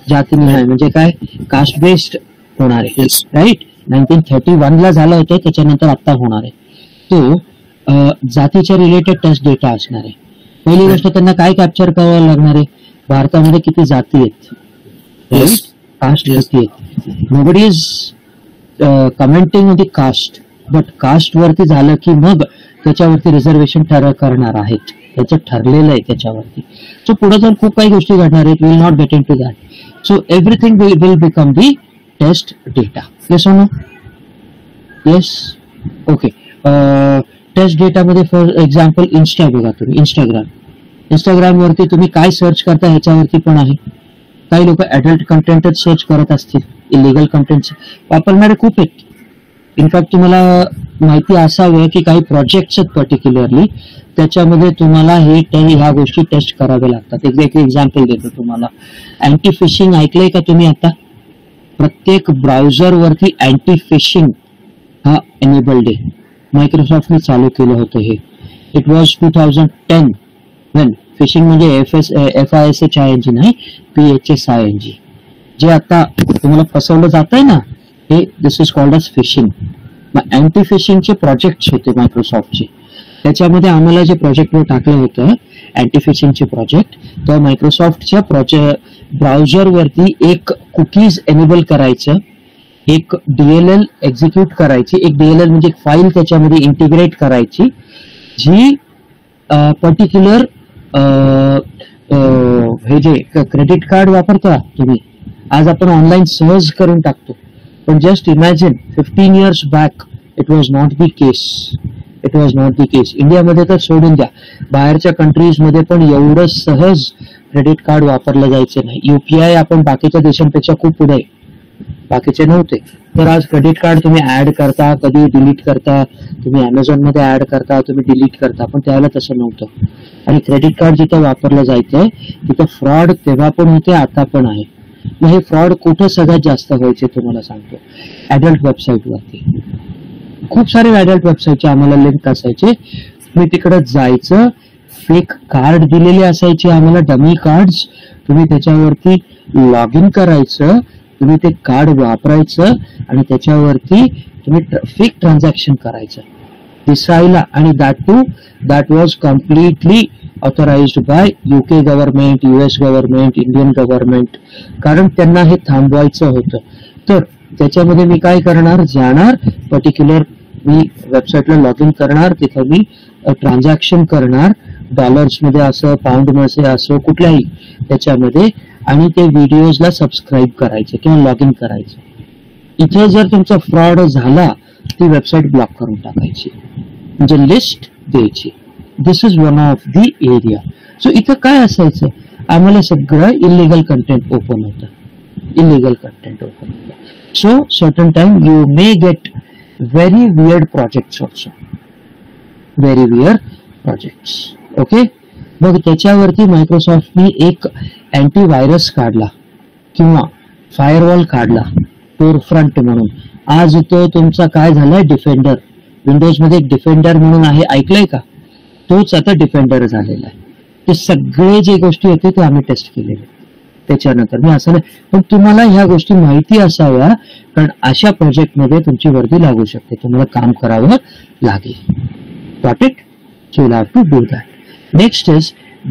S2: जातीनिहाय म्हणजे काय? कास्ट बेस्ड होणार आहे, राईट. 1931 ला झालं होतं, त्याच्यानंतर आता होणार आहे. तो जातीच्या रिलेटेड टेस्ट डेटा असणार आहे. पहिली गोष्ट, त्यांना काय कॅप्चर करावं लागणार आहे? भारतामध्ये किती जाती आहेत, राईट, कास्ट किती आहेत. Nobody is commenting on the cast, but cast वरती झालं की मग त्याच्यावरती रिझर्वेशन करणार आहेत. त्याचं ठरलेलं आहे त्याच्यावरती. सो पुढे जाऊन खूप काही गोष्टी घडणार आहेत. Will not get into that. So everything will become the test data. Yes और no? Yes. Okay. Test data मध्ये फॉर एक्झाम्पल इन्स्टा बघा तुम्ही. इंस्टाग्राम वरती तुम्ही काय सर्च करता ह्याच्यावरती पण आहे. काही लोक ऍडल्ट कंटेंटच सर्च करत असतील, इलिगल कंटेंट वापरणारे खूप आहेत. इनफॅक्ट तुम्हाला माहिती असावं की काही प्रोजेक्ट्स आहेत पर्टिक्युलरली, त्याच्यामध्ये तुम्हाला ह्या गोष्टी टेस्ट कराव्या लागतात. एक एक्झाम्पल देतो तुम्हाला. अँटी फिशिंग ऐकलंय का तुम्ही? आता प्रत्येक ब्राउझर वरती अँटी फिशिंग हा एनेबल्ड आहे. मायक्रोसॉफ्टने चालू केलं होतं हे. इट वॉज 2010 when फिशिंग म्हणजे FISHING नाही, PHSING. जे आता तुम्हाला फसवलं जात आहे ना, हे दिस इज कॉल्ड एज फिशिंग. मग अँटी फिशिंगचे प्रोजेक्ट होते मायक्रोसॉफ्टचे. त्याच्यामध्ये आम्हाला जे प्रोजेक्टवर टाकलं होतं अँटी फिशिंगचे प्रोजेक्ट, तर मायक्रोसॉफ्टच्या ब्राउझर वरती एक कुकीज एनेबल करायचं, एक DLL एक्झिक्यूट करायची. एक DLL म्हणजे फाईल त्याच्यामध्ये इंटिग्रेट करायची, जी पर्टिक्युलर हे जे क्रेडिट कार्ड वापरता तुम्ही, आज आपण ऑनलाईन सहज करून टाकतो. पण just imagine 15 years back it was not the case. It was not the case. इंडियामध्ये तर सोडून द्या, बाहेरच्या कंट्रीज मध्ये पण एवढं सहज क्रेडिट कार्ड वापरलं जायचं नाही. युपीआय आपण बाकीच्या देशांपेक्षा खूप पुढे, बाकीचे नव्हते. तर आज क्रेडिट कार्ड तुम्ही ऍड करता, कधी डिलीट करता, तुम्ही अमेझॉन मध्ये ऍड करता, तुम्ही डिलीट करता, पण त्यावेळेला तसं नव्हतं. आणि क्रेडिट कार्ड जिथं वापरलं जायचंय तिथं फ्रॉड तेव्हा पण होते, आता पण आहे. मग हे फ्रॉड कुठं सगळ्यात जास्त व्हायचे तुम्हाला सांगतो, ऍडल्ट वेबसाईटवरती. खूप सारे ऍडल्ट वेबसाईटचे आम्हाला लिंक असायचे, मी तिकडे जायचं, फेक कार्ड दिलेले असायचे आम्हाला, डमी कार्ड्स. तुम्ही त्याच्यावरती लॉग इन करायचं, तुम्ही ते कार्ड वापरायचं आणि त्याच्यावरती तुम्ही फेक ट्रान्झॅक्शन करायचं दिसायला. आणि that was completely authorised bye UK government, US government, Indian government, कारण त्यांना हे थांबवायचं होतं. तर त्याच्यामध्ये मी काय करणार, जाणार पर्टिक्युलर, मी वेबसाईटला लॉग इन करणार, तिथं मी ट्रान्झॅक्शन करणार, डॉलर्स मध्ये असं, पाऊंड मध्ये असं, कुठल्याही त्याच्यामध्ये, आणि ते व्हिडिओजला सबस्क्राईब करायचे किंवा लॉग इन करायचं. इथे जर तुमचा फ्रॉड झाला ती वेबसाईट ब्लॉक करून टाकायची, म्हणजे लिस्ट द्यायची. This is one of the area. So इथं काय असायचं, आम्हाला सगळं इलिगल कंटेंट ओपन होतं, इलिगल कंटेंट ओपन होतं. So certain time you may get very weird projects also, very weird projects. Okay, मग त्याच्यावरती मायक्रोसॉफ्टने एक अँटीव्हायरस काढला किंवा फायरवॉल काढला, टोरफ्रंट म्हणून. आज तो तुमचा काय झालाय, डिफेंडर. विंडोज मध्ये एक डिफेंडर म्हणून आहे, ऐकलंय का? तोच आता डिफेंडर झालेला आहे. ते सगळे जे गोष्टी होते ते आम्ही टेस्ट केलेले त्याच्यानंतर. मी असं नाही, पण तुम्हाला ह्या गोष्टी माहिती असाव्या, कारण अशा प्रोजेक्टमध्ये तुमची वर्दी लागू शकते, तुम्हाला काम करावं लागेल. Got it? So you have to do that. Next is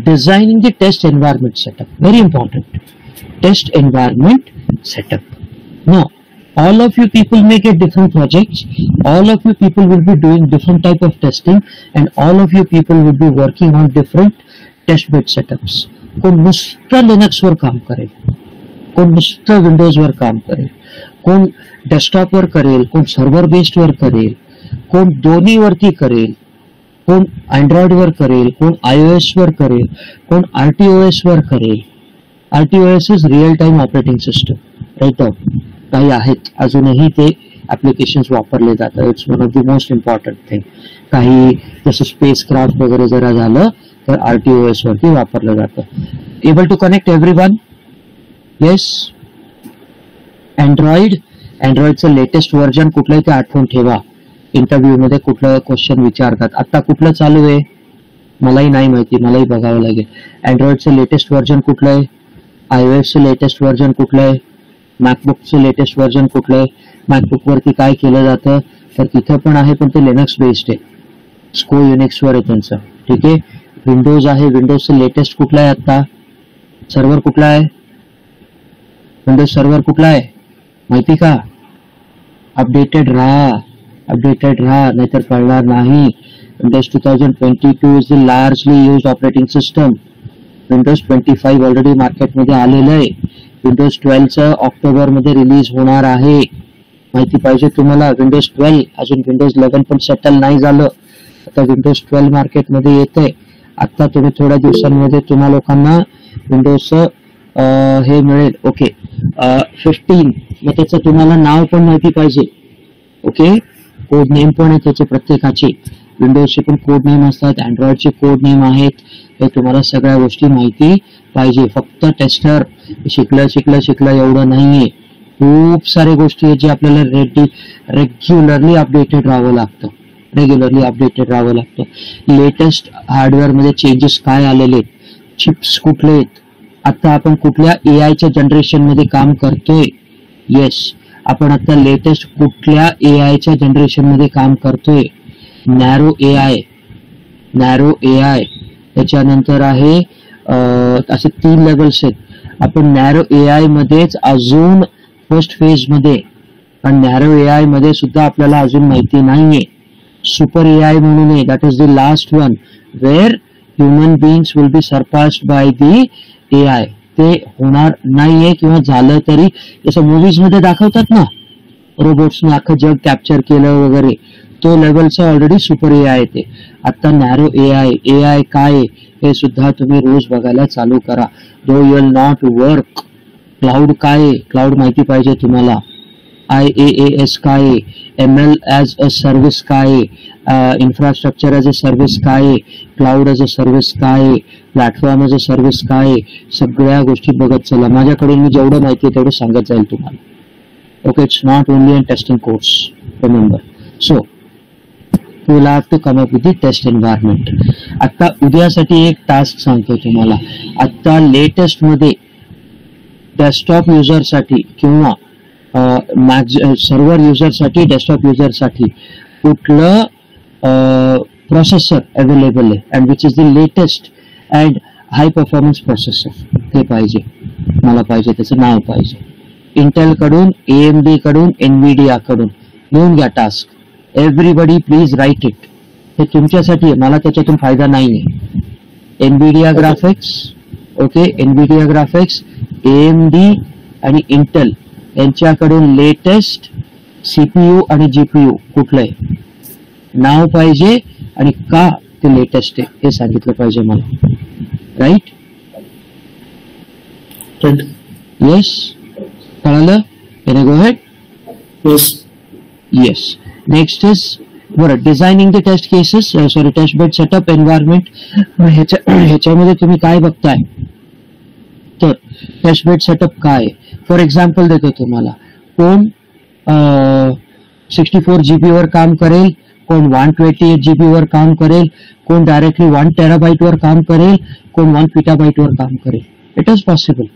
S2: designing the test environment setup. Very important. Test environment setup. Now, all of you people may get different projects. All of you people will be doing different type of testing, and all of you people will be working on different test bed setups. कोण नुसतं लिनक्स वर काम करेल, कोण नुसतं विंडोज वर काम करेल, कोण डेस्कटॉप वर करेल, कोण सर्व्हर बेस्ड वर करेल, कोण दोन्ही वरती करेल, कोण अँड्रॉइड वर करेल, कोण iOS वर करेल, कोण RTOS वर करेल. RTOS is real time operating system, right? काही आहेत अजूनही ते ऍप्लिकेशन्स वापरले जातात. It's one of the most important thing. काही जसं स्पेस क्राफ्ट वगैरे जरा झालं तर RTOS वरती वापरलं जातं. Able to connect everyone? Yes. अँड्रॉइडचं लेटेस्ट व्हर्जन कुठलंही ते आठवून ठेवा. इंटरव्ह्यू मध्ये कुठलं क्वेश्चन विचारतात. आता कुठलं चालू आहे मलाही नाही माहिती, मलाही बघावं लागेल. अँड्रॉइडचं लेटेस्ट व्हर्जन कुठलं आहे, iOSचं लेटेस्ट व्हर्जन कुठलं आहे, मॅकबुकचं लेटेस्ट व्हर्जन कुठलं आहे, मॅकबुक वरती काय केलं जातं, तर तिथं पण आहे, पण ते लिनक्स बेस्ड आहे, स्को युनिक्स वर आहे त्यांचं. ठीक आहे. विंडोज आहे, विंडोजचं लेटेस्ट कुठलं आहे, आता सर्व्हर कुठला आहे, विंडोज सर्व्हर कुठला आहे माहिती का? अपडेटेड राहा, नाहीतर कळणार नाही. Windows 2022 is the largely used operating system. Windows 25 already मार्केटमध्ये आलेलं आहे. विंडोज 12चं ऑक्टोबर मध्ये रिलीज होणार आहे, माहिती पाहिजे तुम्हाला. विंडोज 12, अजून विंडोज 11 पण सेटल नाही झालं. आता विंडोज 12 मार्केटमध्ये येतंय. आता तुम्ही थोड्या दिवसांमध्ये तुम्हा लोकांना विंडोजचं हे मिळेल. ओके, 15. मग त्याचं तुम्हाला नाव पण माहिती पाहिजे. ओके, कोड नेम पण आहे त्याचे प्रत्येकाचे. विंडोजचे पण कोड नेम असतात, अँड्रॉइडचे कोड नेम आहेत. हे तुम्हाला सगळ्या गोष्टी माहिती पाहिजे. फक्त टेस्टर शिकलं एवढं नाहीये. खूप सारे गोष्टी आहेत जे आपल्याला रेग्युलरली अपडेटेड राहावं लागतं. लेटेस्ट हार्डवेअर मध्ये चेंजेस काय आलेले, चिप्स कुठले आहेत, आता आपण कुठल्या एआयच्या जनरेशन मध्ये काम करतोय. येस, आपण आता लेटेस्ट कुठल्या एआयच्या जनरेशन मध्ये काम करतोय. नॅरो एआय, त्याच्यानंतर आहे असे 3 लेवल्स आहेत. आपण नॅरो एआय मध्येच अजून फर्स्ट फेज मध्ये, पण नॅरो एआय मध्ये सुद्धा आपल्याला अजून माहिती नाहीये. सुपर एआय म्हणून आहे, that is the last one where human beings will be surpassed by the AI. ते होणार नाहीये, किंवा झालं तरी जसं मूवीज मध्ये दाखवतात ना, रोबोट्सने अख्खं जग कॅप्चर केलं वगैरे, तो लेवलचा ऑलरेडी सुपर AI येते. आता नॅरो AI काय आहे हे सुद्धा तुम्ही रोज बघायला चालू करा. Though you will not work. Cloud काय आहे, क्लाउड माहिती पाहिजे तुम्हाला. IaaS काय आहे, ML ॲज अ सर्व्हिस काय आहे, इन्फ्रास्ट्रक्चर ॲज अ सर्व्हिस काय आहे, क्लाउड ॲज अ सर्व्हिस काय आहे, प्लॅटफॉर्म ॲज अ सर्व्हिस काय आहे, सगळ्या गोष्टी बघत चला. माझ्याकडून मी जेवढं माहिती आहे तेवढं सांगत जाईल तुम्हाला. Okay, it's not only an testing course, remember. So you will have to come up with the test environment. आता उद्यासाठी एक टास्क सांगतो तुम्हाला. आता लेटेस्ट मध्ये डेस्कटॉप युजरसाठी किंवा सर्व्हर युजरसाठी, डेस्कटॉप युजरसाठी कुठलं प्रोसेसर अवेलेबल आहे and which is the latest and high performance processor ते पाहिजे मला. पाहिजे त्याचं नाव पाहिजे. इंटेल कडून, AMD कडून, NVIDIA कडून घेऊन घ्या task. Everybody please write it. हे तुमच्यासाठी आहे, मला त्याच्यातून फायदा नाही आहे. NVIDIA graphics, okay, NVIDIA graphics, AMD आणि इंटेल यांच्याकडून लेटेस्ट CPU आणि GPU कुठलं आहे नाव पाहिजे आणि का ते लेटेस्ट आहे हे सांगितलं पाहिजे मला. राईट? येस, कळालं? Can I go ahead? Yes. Next is designing the test cases, sorry test bed setup environment. ह्याच्यामध्ये तुम्ही काय बघताय तर टेस्ट बेड सेटअप काय. फॉर एक्झाम्पल देतो तुम्हाला. कोण 64 GB वर काम करेल, कोण 128 GB वर काम करेल, कोण डायरेक्टली 1 TB वर काम करेल, कोण 1 PB वर काम करेल. It is possible,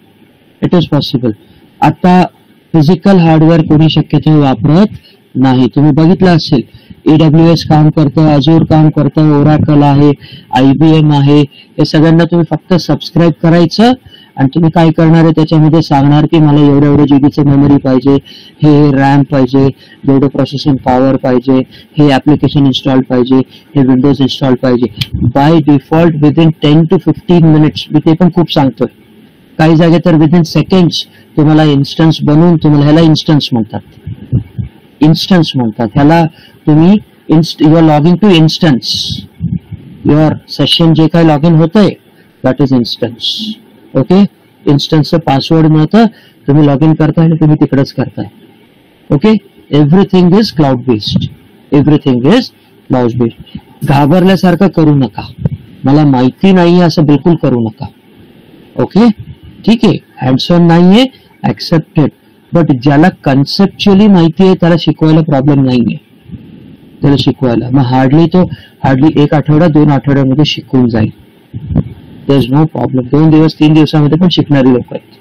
S2: it is possible. आता फिजिकल हार्डवेअर कोणी शक्यतो वापरत नाही. तुम्ही बघितलं असेल AWS काम करतं, अजूर काम करतं, ओरॅकल आहे, IBM आहे. हे सगळ्यांना तुम्ही फक्त सबस्क्राईब करायचं आणि तुम्ही काय करणार आहे त्याच्यामध्ये सांगणार की मला एवढं जीबीचं मेमरी पाहिजे, हे रॅम पाहिजे, एवढं प्रोसेसिंग पॉवर पाहिजे, हे ऍप्लिकेशन इन्स्टॉल पाहिजे, हे विंडोज इन्स्टॉल पाहिजे. By default within 10 to 15 minutes, मी ते पण खूप सांगतोय. काही जागे तर विदिन सेकंड्स तुम्हाला इन्स्टन्स बनवून, तुम्हाला ह्याला इन्स्टन्स म्हणतात, इन्स्टन्स म्हणतात ह्याला. तुम्ही you are logging to instance. Your session जे काही लॉग इन होतंय दॅट इज इन्स्टन्स. ओके, इन्स्टन्सचं पासवर्ड मिळतं, तुम्ही लॉग इन करताय आणि तुम्ही तिकडेच करताय. Okay, everything is cloud based, everything is cloud based. घाबरल्यासारखं करू नका, मला माहिती नाही असं बिलकुल करू नका. ओके, ठीक आहे, हँड्स ऑन नाहीये, ऍक्सेप्टेड. बट ज्याला कन्सेप्च्युअली माहिती आहे त्याला शिकवायला प्रॉब्लेम नाहीये, त्याला शिकवायला मग हार्डली 1 आठवडा 2 आठवड्यामध्ये शिकून जाईल. There is no problem. 2 दिवस 3 दिवसामध्ये पण शिकणारी लोक आहेत.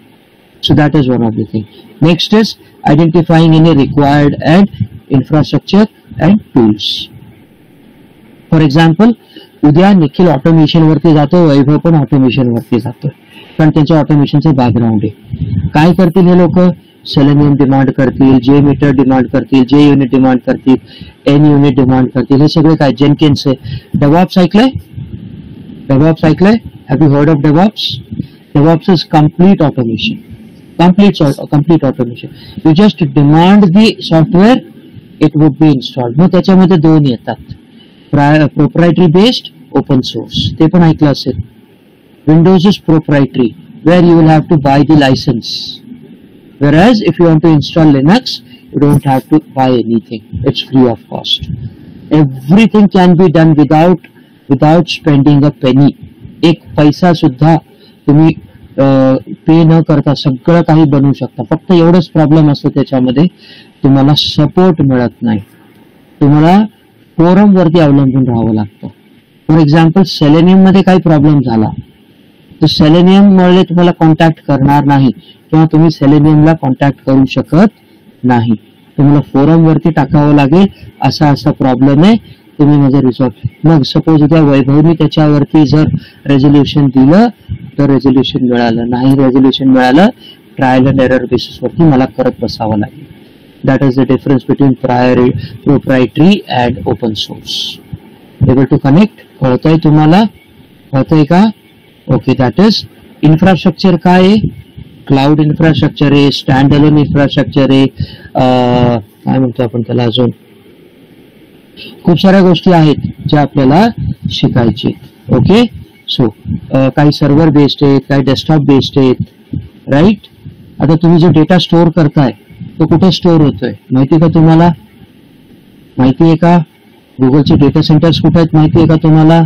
S2: So that is one of the thing. Next is identifying any required and infrastructure and tools. For example, उद्या निखिल ऑटोमेशन वरती जातो, वैभव पण ऑटोमेशन वरती जातो, कारण त्यांच्या ऑटोमेशनचं बॅकग्राऊंड आहे. काय करतील हे लोक? सेलेनियम डिमांड करतील, जे मीटर डिमांड करतील, जे युनिट डिमांड करतील, N युनिट डिमांड करतील. हे सगळे काय जेनकिन्स आहे. डेव्हऑप्स ऐकलंय? डेव्हऑप्स ऐकलंय? Have you heard of DevOps? DevOps is complete automation, complete automation. You just demand the software, it would be installed. मग त्याच्यामध्ये 2 येतात, प्रोप्रायटरी बेस्ड, ओपन सोर्स. ते पण ऐकलं असेल. Windows is proprietary, where you will have to buy the license. Whereas if you want to install Linux, you don't have to buy anything. It's free of cost. Everything can be done without spending a penny. एक पैसा सुद्धा तुम्ही पे न करता सगळं काही बनवू शकता. फक्त एवढंच प्रॉब्लेम असतो त्याच्यामध्ये, तुम्हाला सपोर्ट मिळत नाही, तुम्हाला फोरम वरती अवलंबून राहावं लागतं. फॉर एक्झाम्पल, सेलेनियम मध्ये काही प्रॉब्लेम झाला तर सेलेनियम मुळे तुम्हाला कॉन्टॅक्ट करणार नाही किंवा तुम्ही सेलेनियमला कॉन्टॅक्ट करू शकत नाही. तुम्हाला फोरम वरती टाकावं लागेल, असा प्रॉब्लेम आहे, तुम्ही माझं रिसॉल्व. मग सपोज उद्या वैभवनी त्याच्यावरती जर रेझोल्युशन दिलं तर रेझोल्युशन मिळालं नाही, रेझोल्युशन मिळालं, ट्रायल अँड एरर बेसिस वरती मला करत बसावं लागेल. That is the difference between proprietary and open source. Able to connect? कळतंय तुम्हाला? कळतंय का? Okay, that is infrastructure. काय आहे? क्लाउड इन्फ्रास्ट्रक्चर आहे, स्टँड अलोन इन्फ्रास्ट्रक्चर आहे, काय म्हणतो आपण त्याला अजून, खूप साऱ्या गोष्टी आहेत ज्या आपल्याला शिकायचे. ओके, सो काही सर्व्हर बेस्ड आहेत, काही डेस्कटॉप बेस्ड आहेत, राईट. आता तुम्ही जो डेटा स्टोअर करताय तो कुठे स्टोअर होतोय माहिती आहे का तुम्हाला? माहिती आहे का? गुगलचे डेटा सेंटर्स कुठे आहेत माहिती आहे का तुम्हाला?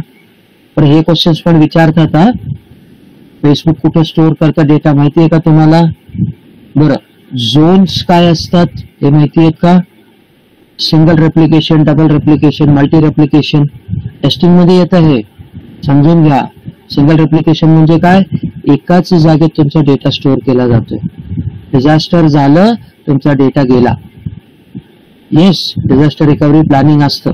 S2: पण हे क्वेश्चन्स पण विचारतात. हा, फेसबुक कुठे स्टोअर करता डेटा माहिती आहे का तुम्हाला? बरं, झोन्स काय असतात हे माहिती आहेत का? Single replication, double replication, multi replication testing मध्ये येतं. हे समजून घ्या. सिंगल रेप्लिकेशन म्हणजे काय? एकाच जागेत तुमचा डेटा स्टोअर केला जातोय. डिझास्टर झालं, तुमचा डेटा गेला. येस, डिझास्टर रिकव्हरी प्लॅनिंग असतं.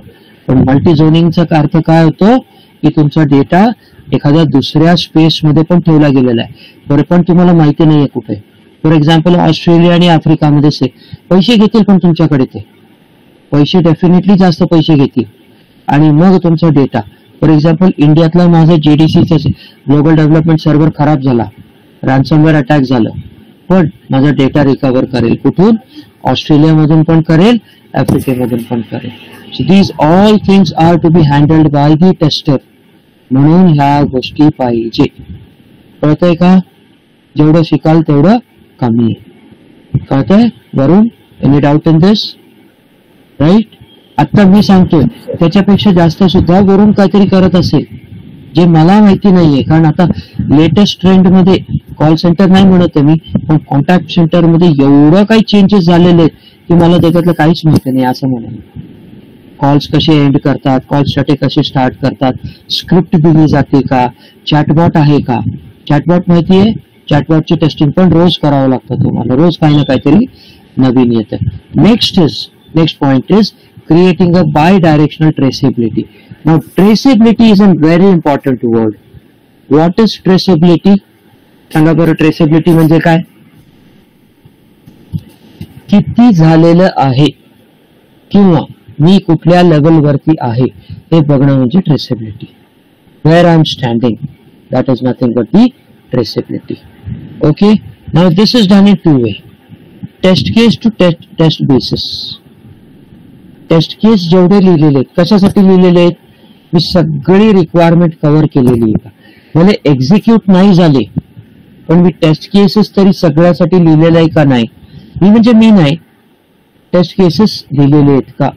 S2: पण मल्टी झोनिंगचा अर्थ काय होतो की तुमचा डेटा एखाद्या दुसऱ्या स्पेस मध्ये पण ठेवला गेलेला आहे, बरं, पण तुम्हाला माहिती नाहीये कुठे. फॉर एक्झाम्पल ऑस्ट्रेलिया आणि आफ्रिकामध्ये पैसे घेतील, पण तुमच्याकडे ते पैसे डेफिनेटली जास्त पैसे घेतील. आणि मग तुमचा डेटा, फॉर एक्झाम्पल इंडियातला माझा जीडीसीचा ग्लोबल डेव्हलपमेंट सर्व्हर खराब झाला, रॅन्समवेअर अटॅक झालं, पण माझा डेटा रिकव्हर करेल. कुठून? ऑस्ट्रेलियामधून पण करेल, आफ्रिकेमधून पण करेल. So these all things are to be handled by the tester. म्हणून ह्या गोष्टी पाहिजे. कळतंय का? जेवढं शिकाल तेवढं कमी आहे. कळतंय वरून? Any doubt in this? Right. आता मी सांगतोय त्याच्यापेक्षा जास्त सुद्धा वरून काहीतरी करत असेल जे मला माहिती नाहीये. कारण आता लेटेस्ट ट्रेंड मध्ये कॉल सेंटर नाही म्हणत मी, पण कॉन्टॅक्ट सेंटर मध्ये एवढं काही चेंजेस झालेले आहेत की मला त्याच्यातलं काहीच माहिती नाही असं म्हणेन. कॉल्स कसे एंड करतात, कॉल स्टार्ट कसे स्टार्ट करतात, स्क्रिप्ट दिली जाते का, चॅटबॉट आहे का? चॅटबॉट माहितीये? चॅटबॉटची टेस्टिंग पण रोज करावं लागतं तुम्हाला. रोज काही ना काहीतरी नवीन येतं. Next point is creating a bi-directional traceability. Now, traceability is a very important word. What is traceability? सांगा बरं, traceability म्हणजे काय? किती झालेलं आहे किंवा मी कुठल्या लेवल वरती आहे हे बघणं म्हणजे traceability. Where I am standing, that is nothing but the traceability. Okay. Now this is done in two way. Test case to test basis. Test case जेवढे लिहिलेले आहेत, कशासाठी लिहिलेले आहेत? मी सगळी रिक्वायरमेंट कव्हर केलेली आहे का? मला एक्झिक्यूट नाही झाले पण मी टेस्ट केसेस तरी सगळ्यासाठी लिहिलेलं आहे का नाही? मी नाही, टेस्ट केसेस लिहिलेले आहेत का?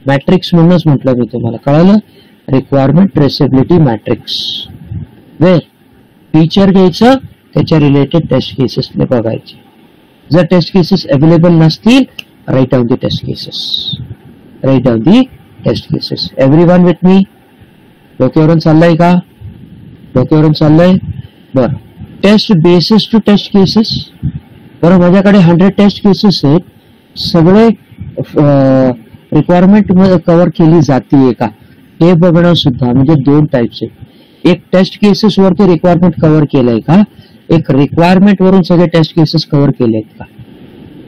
S2: मॅट्रिक्स म्हणूनच म्हटलं मी तुम्हाला. कळालं? Requirement traceability matrix. Where feature घ्यायचं, त्याच्या रिलेटेड टेस्ट केसेस बघायचे. जर टेस्ट केसेस अवेलेबल नसतील, right down the test cases. Write down the test cases. Everyone with me? डोक्यावरून चाललंय का? डोक्यावरून चाललंय? बरं. Test basis to test cases. बरं, माझ्याकडे 100 टेस्ट केसेस आहेत. सगळे रिक्वायरमेंट कव्हर केली जातीये का हे बघणं सुद्धा म्हणजे दोन टाइप्स आहेत. एक टेस्ट केसेस वरती रिक्वायरमेंट कव्हर केलंय का, एक रिक्वायरमेंट वरून सगळे टेस्ट केसेस कव्हर केले आहेत का.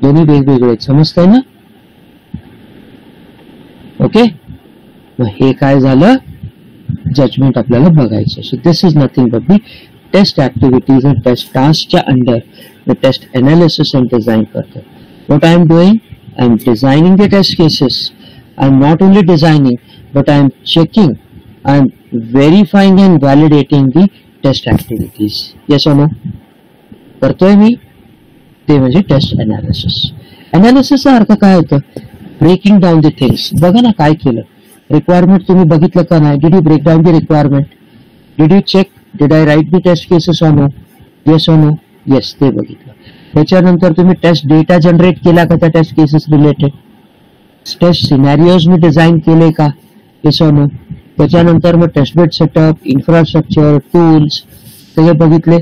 S2: दोन्ही वेगवेगळे आहेत. समजतंय ना? ओके. मग हे काय झालं? जजमेंट आपल्याला बघायचं. So this is nothing but the test activities and test टास्कच्या under the test analysis and design करतो. What I am doing? I am designing the test cases. I am not only designing but I am checking, I am verifying and validating the test activities. Yes or no? करतोय मी. ते म्हणजे टेस्ट एनालिसिस. एनालिसिसचा अर्थ काय होतं? Breaking down the things. बघा ना काय केलं. रिक्वायरमेंट तुम्ही बघितलं का नाही? Did you break down the requirement? Did you check did I write the test cases or no? Yes or no? Yes, ते बघितलं. त्याच्यानंतर तुम्ही टेस्ट डेटा जनरेट केला का त्या test cases related? Test scenarios मी डिझाईन केले का? Yes or no? त्याच्यानंतर मग test bed setup, infrastructure, tools सगळे बघितले.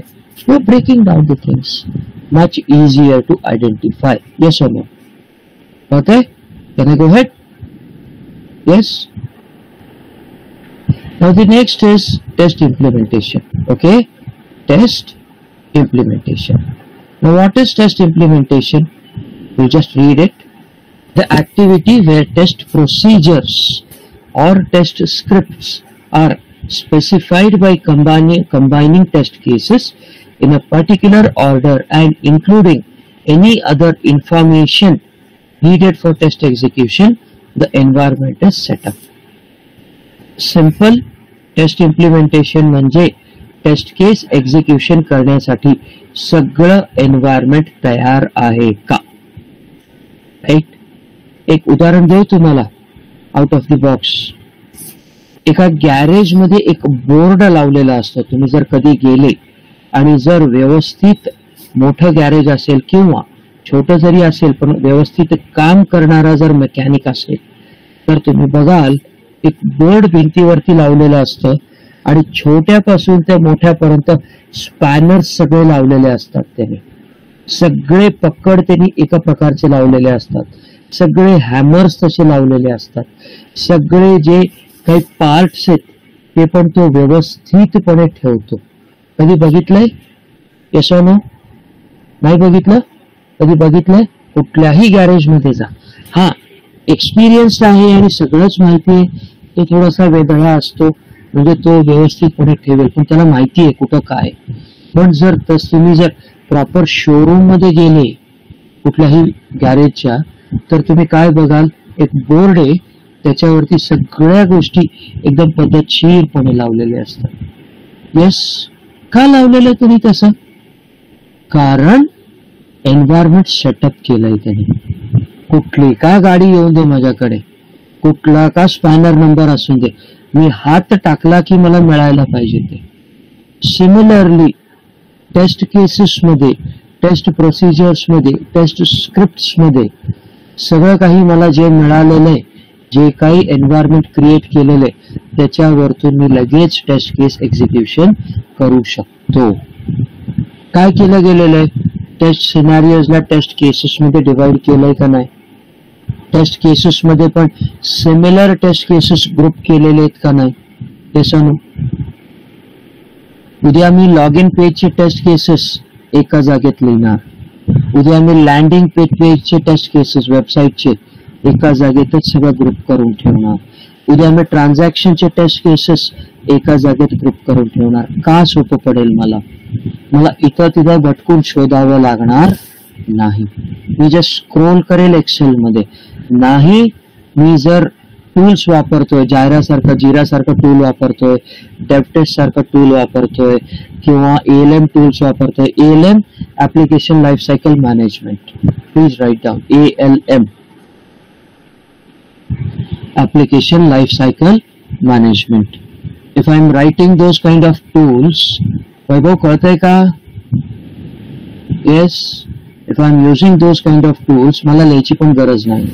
S2: You are breaking down the things. Much easier to identify. Yes or no? Okay. Can I go ahead? Yes. Now the next is test implementation. Okay, test implementation. Now what is test implementation? You just read it. The activity where test procedures or test scripts are specified by combining test cases in a particular order and including any other information needed for test execution the environment is set up. Simple test implementation म्हणजे टेस्ट केस एक्झिक्युशन करण्यासाठी सगळं एन्व्हायरमेंट तयार आहे का. राईट. एक उदाहरण देऊ तुम्हाला आउट ऑफ द बॉक्स. एका गॅरेज मध्ये एक बोर्ड लावलेला असतो. तुम्ही जर कधी गेले आणि जर व्यवस्थित मोठं गॅरेज असेल किंवा छोटं जरी असेल पण व्यवस्थित काम करणारा जर मेकॅनिक असेल तर तुम्ही बघाल एक बोर्ड भिंतीवरती लावलेलं असतं आणि छोट्यापासून ते मोठ्यापर्यंत स्पॅनर्स सगळे लावलेले असतात. त्याने सगळे पकड त्यांनी एका प्रकारचे लावलेले असतात. सगळे हॅमर्स तसे लावलेले असतात. सगळे जे काही पार्ट्स आहेत ते पण तो व्यवस्थितपणे ठेवतो. कधी बघितलंय? Yes or no? नाही बघितलं? कधी बघितलंय? कुठल्याही गॅरेज मध्ये जा. हा, एक्सपिरियन्स आहे आणि सगळंच माहिती आहे. तो थोडासा वेगळा असतो म्हणजे तो व्यवस्थितपणे ठेवेल पण त्याला माहिती आहे कुठं काय. पण जर तुम्ही जर प्रॉपर शोरूम मध्ये गेले कुठल्याही गॅरेजच्या तर तुम्ही काय बघाल, एक बोर्ड आहे त्याच्यावरती सगळ्या गोष्टी एकदम पद्धतशीरपणे लावलेल्या असतात. येस, का लावलेलं तुम्ही तसं? कारण एन्व्हायरमेंट सेटअप केलंय त्याने. कुठली का गाडी येऊन दे माझ्याकडे, कुठला का स्पॅनर नंबर असू दे, मी हात टाकला की मला मिळायला पाहिजे ते. सिमिलरली टेस्ट केसेस मध्ये, टेस्ट प्रोसिजर्स मध्ये, टेस्ट स्क्रिप्ट्स मध्ये सगळं काही मला जे मिळालेलं आहे, जे काही एन्व्हायरमेंट क्रिएट केलेलं आहे त्याच्यावरतून मी लगेच टेस्ट केस एक्झिक्युशन करू शकतो. काय केलं गेलेलं आहे? टेस्ट सिनारियोजला टेस्ट केसेस मध्ये डिवाइड केलंय का नाही? टेस्ट केसेस मध्ये पण सिमिलर टेस्ट केसेस ग्रुप केलेले आहेत का नाही? हे सांगू. उद्या मी लॉग इन पेजचे टेस्ट केसेस एका जागेत लिहिणार. उद्या मी लँडिंग पेजचे टेस्ट केसेस वेबसाईटचे एका जागेतच सगळं ग्रुप करून ठेवणार. उद्या मी ट्रान्झॅक्शनचे टेस्ट केसेस एका जागेत ग्रुप करून ठेवणार. का सोपं पडेल मला. मला इथं तिथं भटकून शोधावं लागणार नाही. मी जस्ट स्क्रोल करेल एक्सेल मध्ये. नाही, मी जर टूल्स वापरतोय, जिरा सारखं टूल वापरतोय, डेव्हटेस्ट सारखं टूल वापरतोय किंवा ALM टूल्स वापरतोय. ALM application life cycle management. Please write down ALM application life cycle management. If I am writing those kind of tools, वैभव कळतंय का? Yes, if I am using those kind of tools मला लिहायची पण गरज नाही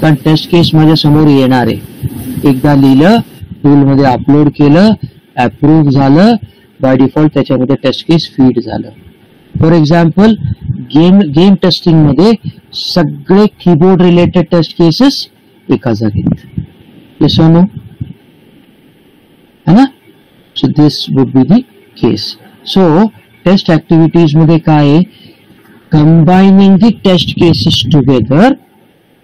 S2: कारण टेस्ट केस माझ्या समोर येणार आहे. एकदा लिहिलं, टूल मध्ये अपलोड केलं, अप्रूव्ह झालं, बाय डिफॉल्ट त्याच्यामध्ये टेस्ट केस फीड झालं. फॉर एक्झाम्पल गेम टेस्टिंग मध्ये सगळे कीबोर्ड रिलेटेड टेस्ट केसेस एका जागेत. Yes or no? है ना? So this would be the case. So test activities मध्ये काय, combining the test cases together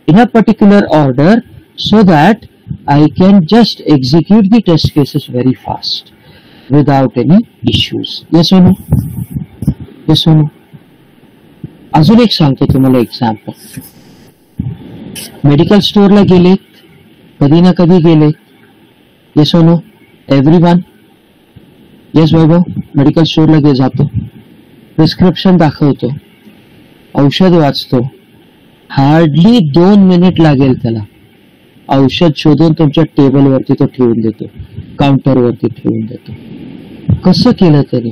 S2: in a particular order so that I can just execute the test cases very fast without any issues. Yes or no? Yes or no? अजून एक सांगतो तुम्हाला एक्झाम्पल. मेडिकल स्टोअरला गेलेत, कधी ना कधी गेलेत. येस और नो? एव्हरीवन? येस वैभव, मेडिकल स्टोअरला जातो, प्रिस्क्रिप्शन दाखवतो, औषध वाचतो, हार्डली 2 मिनिट लागेल त्याला. औषध शोधून तुमच्या टेबलवरती तो ठेवून देतो, काउंटरवरती ठेवून देतो. कसं केलं त्याने?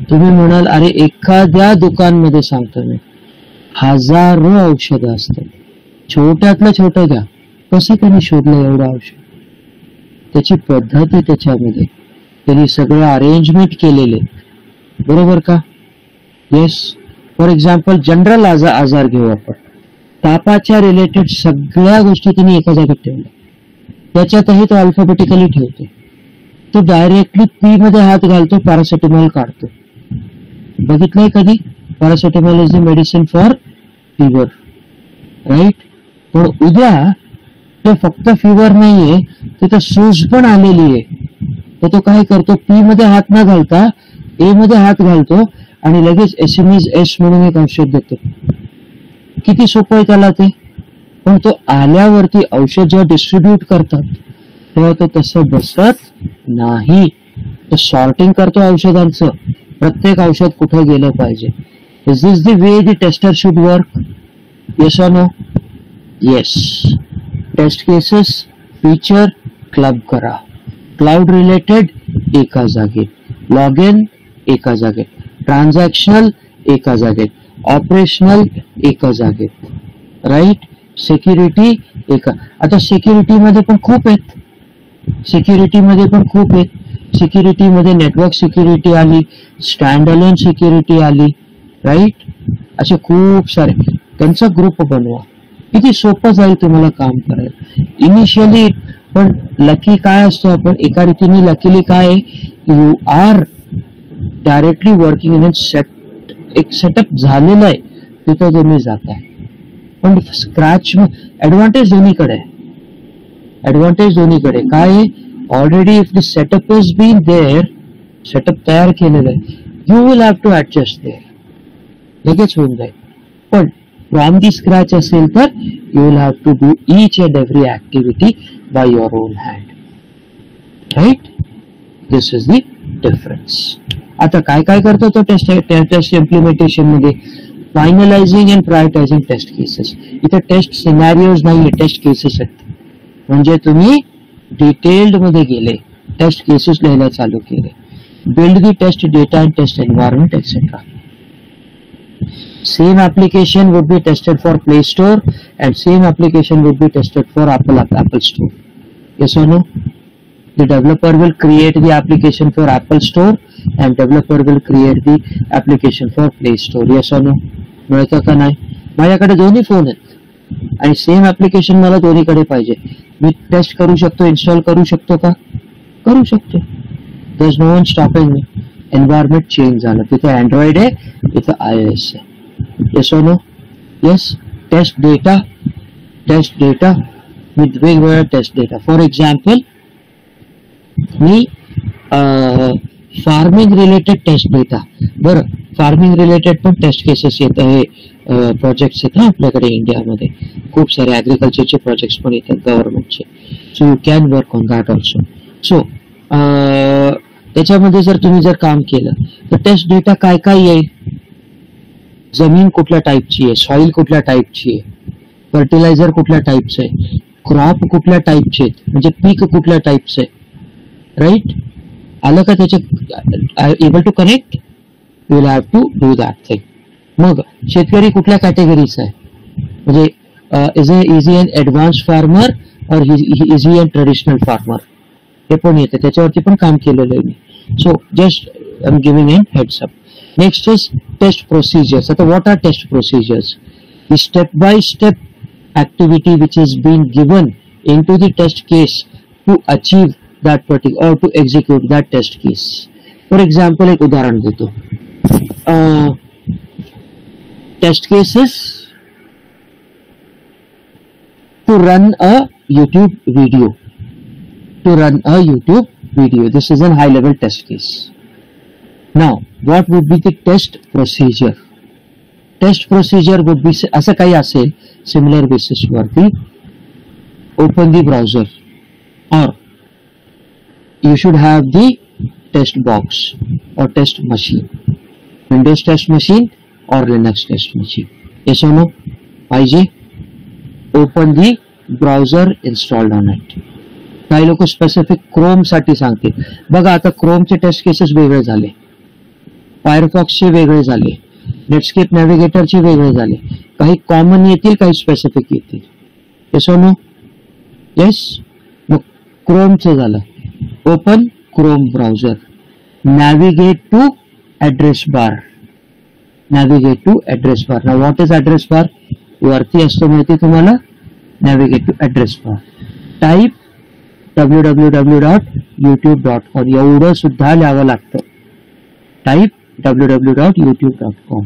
S2: तुम्ही म्हणाल अरे एखाद्या दुकानमध्ये सांगतो मी हजारो औषधं असतात, छोट्यातलं छोटं घ्या. कसं त्यांनी शोधलं एवढं औषध? त्याची पद्धत आहे त्याच्यामध्ये, त्यांनी सगळं अरेंजमेंट केलेले. बरोबर का? येस. फॉर एक्झाम्पल जनरल आजार घेऊ आपण. तापाच्या रिलेटेड सगळ्या गोष्टी त्यांनी एका जागेत ठेवल्या. त्याच्यातही तो अल्फाबेटिकली ठेवतो. तो डायरेक्टली पी मध्ये हात घालतो, पॅरासिटामॉल काढतो. बघितलंय कधी? Paracetamol is the medicine for fever, right? पण उद्या तो फक्त फीवर नाहीये, तिथं सूज पण आलेली आहे. तर तो काय करतो? पी मध्ये हात न घालता ए मध्ये हात घालतो आणि लगेच SMS म्हणून एक औषध देतो. किती सोपं आहे त्याला ते. पण तो आल्यावरती औषध जेव्हा डिस्ट्रीब्यूट करतात तेव्हा तो तसं बसत नाही. तो सॉर्टिंग करतो औषधांचं, प्रत्येक औषध कुठे गेलं पाहिजे. Is this the way the tester should work? Yes or no? Yes. Test cases feature club करा, क्लाउड रिलेटेड एका जागेत, लॉग इन एका जागेत, ट्रान्झॅक्शनल एका जागेत, ऑपरेशनल एका जागेत, राईट. सिक्युरिटी एका. आता सिक्युरिटीमध्ये पण खूप आहेत, सिक्युरिटीमध्ये पण खूप आहेत. सिक्युरिटीमध्ये नेटवर्क सिक्युरिटी आली, स्टँड अलोन सिक्युरिटी आली, राईट. असे खूप सारे. त्यांचा ग्रुप बनवा, किती सोपं जाईल तुम्हाला काम करायला इनिशियली. पण लकी काय असतो, आपण एका रीतीने लकीली काय, you are directly working in एक सेटअप झालेलं आहे तिथं तुम्ही जाताय. पण स्क्रॅच ऍडव्हान्टेज दोन्हीकडे आहे. ऍडव्हान्टेज दोन्हीकडे काय, already if the setup is been there, setup तयार केलेलं आहे, you will have to adjust there, लगेच होऊन जाईल. पण फ्रॉम दी स्क्रॅच असेल तर you will have to do each and every activity by your own hand, right. This is the difference. आता काय काय करतो तो टेस्ट इम्प्लिमेंटेशन मध्ये, finalising and prioritising test cases. इथे टेस्ट सिनॅरिओज नाहीये, टेस्ट केसेस आहेत. म्हणजे तुम्ही डिटेल्ड मध्ये गेले, टेस्ट केसेस लिहायला चालू केले. Build the test data and test environment etcetera. Same application would be tested for Play Store and same application would be tested for Apple Store. Yes or no? The developer will create the application for Apple Store and developer will create the application for Play Store. Yes or no? मिळतं का नाही? माझ्याकडे दोन्ही फोन आहेत आणि सेम ऍप्लिकेशन मला दोन्हीकडे पाहिजे. मी टेस्ट करू शकतो, इन्स्टॉल करू शकतो का? करू शकतो. There is no one stopping me. Environment change झालं, तिथे अँड्रॉइड आहे, तिथे iOS आहे. Yes or no? Yes. Test data with वेगवेगळ्या टेस्ट डेटा. फॉर एक्झाम्पल मी फार्मिंग रिलेटेड टेस्ट डेटा, बरं फार्मिंग रिलेटेड पण टेस्ट केसेस येत आहे, प्रोजेक्ट्स आहेत आपल्याकडे इंडियामध्ये खूप सारे ऍग्रिकल्चरचे प्रोजेक्ट्स पण येतात गव्हर्नमेंटचे. So you can work on that also. So त्याच्यामध्ये जर तुम्ही जर काम केलं तर टेस्ट डेटा काय काय येईल, जमीन कुठल्या टाईपची आहे, सॉइल कुठल्या टाईपची आहे, फर्टिलायझर कुठल्या टाईपचं आहे, क्रॉप कुठल्या टाईपचे आहेत, म्हणजे पीक कुठल्या टाईपचं आहे, राईट. आलं का त्याच्या able to connect, you will have to do that thing. मग शेतकरी कुठल्या कॅटेगरीचा आहे, म्हणजे is he an advance farmer or is he an traditional farmer, हे पण येतं, त्याच्यावरती पण काम केलेलं आहे मी. So just I am giving in heads up. Next is test procedures. So what are test procedures? The step-by-step activity which is being given into the test case to achieve that particular or to execute that test case. For example, एक उदाहरण देतो. Test cases to run a YouTube video. To run a YouTube video. This is a high-level test case. Now, what would be the test procedure? Test procedure would be असं काही असेल similar basis वरती, open the browser or you should have the test box or test machine, Windows test machine or Linux test machine. Yes or no? पाहिजे. Open the browser installed on it. काही लोक स्पेसिफिक क्रोम साठी सांगतील. बघा आता क्रोमचे टेस्ट केसेस वेगळे झाले, फायरफॉक्सचे वेगळे झाले, नेटस्केप नॅव्हिगेटरचे वेगळे झाले, काही कॉमन येतील, काही स्पेसिफिक येतील. येस और नो? येस. मग क्रोमचं झालं, open Chrome browser, navigate to address bar, navigate to address bar. ना व्हॉट इज ऍड्रेस बार? वरती असतो माहिती तुम्हाला, navigate to address bar. Type www.youtube.com, एवढं सुद्धा लिहावं लागतं. Type www.youtube.com.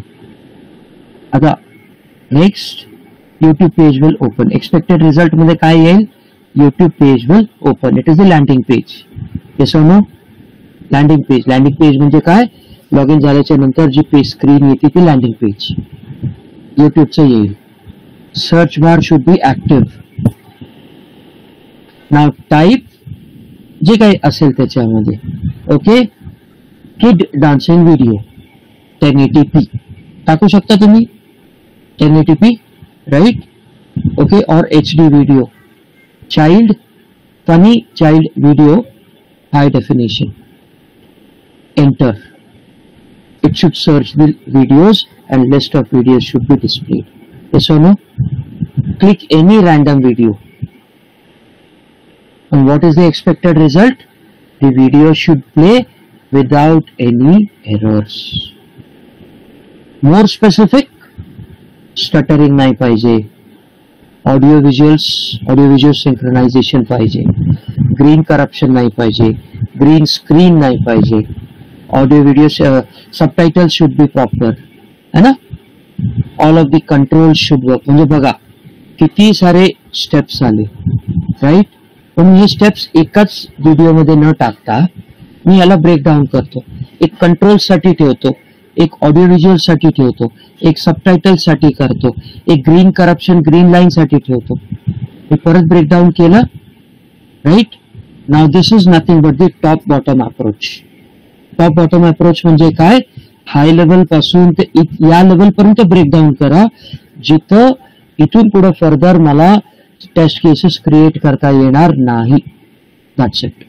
S2: आता next YouTube page will open. Expected result मध्ये काय येईल, YouTube page will open. It is the landing page. Yes और no? Landing page. Landing page म्हणजे काय, लॉग इन झाल्याच्या नंतर जी पेज स्क्रीन येते ती लँडिंग पेज युट्यूबचं येईल. search bar should be active. Now type जे काही असेल त्याच्यामध्ये. ओके, किड डान्सिंग व्हिडिओ 1080p टाकू शकता तुम्ही, 1080p राईट. ओके, और HD video, child funny child video high definition. Enter. It should search the videos and list of videos should be displayed. Yes or no? Click any random video. And what is the expected result? The video should play without any errors. More specific, stuttering नाही पाहिजे, audio visual synchronization पाहिजे, green corruption नाही पाहिजे, green screen नाही पाहिजे, audio video subtitles should be proper, है ना. all of the controls should work. म्हणजे बघा किती सारे स्टेप्स आले, राईट. पण हे स्टेप्स एकाच व्हिडिओमध्ये न टाकता मी याला ब्रेकडाऊन करतो. एक कंट्रोल साठी ठेवतो, एक ऑडिओ व्हिज्युअल साठी ठेवतो, एक सबटायटल साठी करतो, एक ग्रीन करप्शन ग्रीन लाईन साठी ठेवतो. हे परत ब्रेकडाऊन केलं, राईट. नाव this is nothing but the top bottom approach. Top bottom approach म्हणजे काय? हाय लेवल पासून ते या लेवल पर्यंत ब्रेकडाऊन करा, जिथं इथून पुढे फर्दर मला टेस्ट केसेस क्रिएट करता येणार नाही. That's it.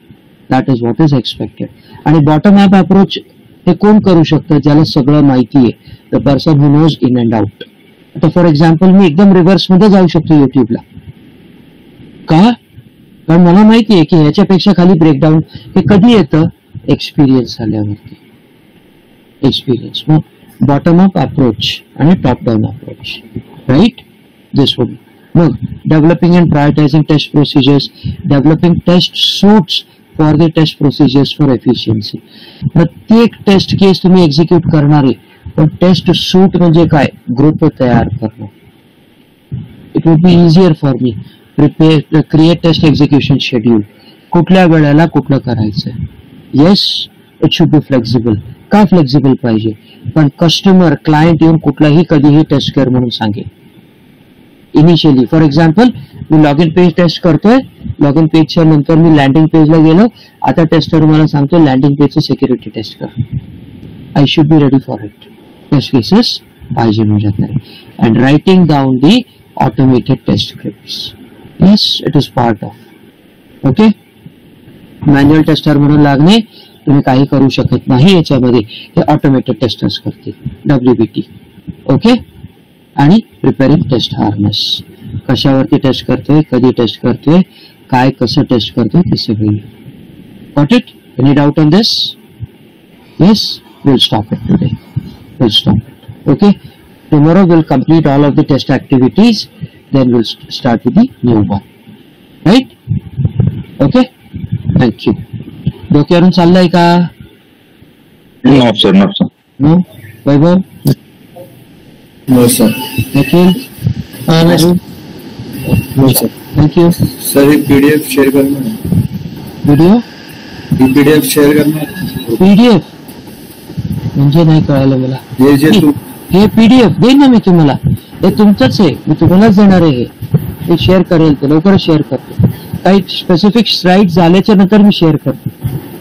S2: That is what is expected. आणि बॉटम अप अप्रोच हे कोण करू शकतं? ज्याला सगळं माहिती आहे, the person who knows in and out. आता फॉर एक्झाम्पल मी एकदम रिव्हर्स मध्ये जाऊ शकतो युट्यूबला. का? कारण मला माहिती आहे की ह्याच्यापेक्षा खाली ब्रेकडाऊन हे कधी येतं? एक्सपिरियन्स झाल्यावरती. एक्सपिरियन्स. मग बॉटम अप अप्रोच आणि top down approach, right. This would. मग developing and prioritising test procedures, developing test suites for the test procedures for efficiency. प्रत्येक टेस्ट केस तुम्ही एक्झिक्यूट करणार आहे, पण टेस्ट सूट म्हणजे काय? ग्रुप तयार करणं. It would be easier for me prepare create test execution schedule. कुठल्या वेळेला कुठलं करायचं. Yes, it should be flexible. का फ्लेक्झिबल पाहिजे? पण कस्टमर क्लायंट येऊन कुठलाही कधीही टेस्ट केअर म्हणून सांगेल. इनिशियली फॉर एक्झाम्पल मी लॉग इन पेज टेस्ट करतोय, लॉग इन पेजच्या नंतर मी लँडिंग पेजला गेलो, आता टेस्टर मला सांगतो लँडिंग पेजचं सिक्युरिटी टेस्ट कर. I should be ready for it. Test cases पाहिजे माझ्याकडे. And writing down the automated test scripts. Yes, it is part of. Okay. Manual tester म्हणून लागणे तुम्ही काही करू शकत नाही याच्यामध्ये. हे ऑटोमेटेड टेस्टर्स करतील, WBT. ओके. आणि प्रिपेअरिंग टेस्ट हार्नेस. कशावरती टेस्ट करतोय, कधी टेस्ट करतोय, काय कसं टेस्ट करतोय ते सगळं. Got it? Any doubt on this? Yes, will stop it today. Will stop it. Okay. Tomorrow will complete all of the test activities, then will start with the new one. Right. Okay. Thank you. डोक्यावरून चाललंय का?
S4: No sir. No sir.
S2: No. Vaibhav?
S1: No sir.
S2: Nikhil?
S1: No sir.
S2: Thank you.
S1: Sir ही PDF शेअर करणार.
S2: व्हिडिओ
S1: ही PDF शेअर करणार.
S2: PDF म्हणजे नाही कळालं मला. हे PDF देईन ना मी तुम्हाला. हे तुमचंच आहे, मी तुम्हालाच देणार आहे. हे शेअर करेल, ते लवकरच शेअर करतो. काही स्पेसिफिक स्लाइड झाल्याच्या नंतर मी शेअर करतो.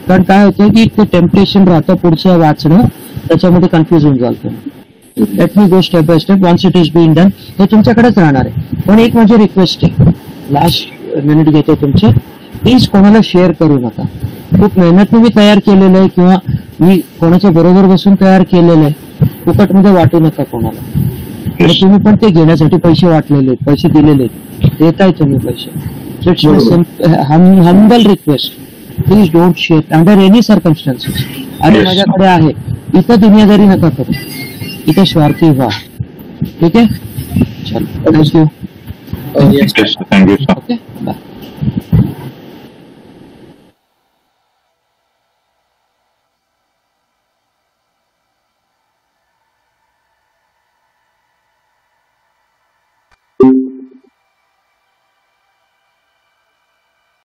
S2: कारण काय होतं की ते टेम्पटेशन राहतं पुढचं वाचणं, त्याच्यामध्ये कन्फ्युज होऊन जातो. Let me go step by step. Once it is being done, हे तुमच्याकडेच राहणार आहे. पण एक माझी रिक्वेस्ट आहे, लास्ट मिनिट घेतो तुमचे. प्लीज कोणाला शेअर करू नका. खूप मेहनतने मी तयार केलेलं आहे किंवा मी कोणाच्या बरोबर बसून तयार केलेलं आहे. फुकटमध्ये वाटू नका कोणाला. आणि तुम्ही पण ते घेण्यासाठी पैसे वाटलेले आहेत, पैसे दिलेले आहेत, देताय तुम्ही पैसे. Humble request, please don't share under any circumstances. आणि माझ्याकडे आहे, इथं दुनियादारी नका करू, इथं स्वार्थी व्हा. ठीक आहे. चलो, थँक्यू.
S4: थँक्यू.
S2: Okay, bye.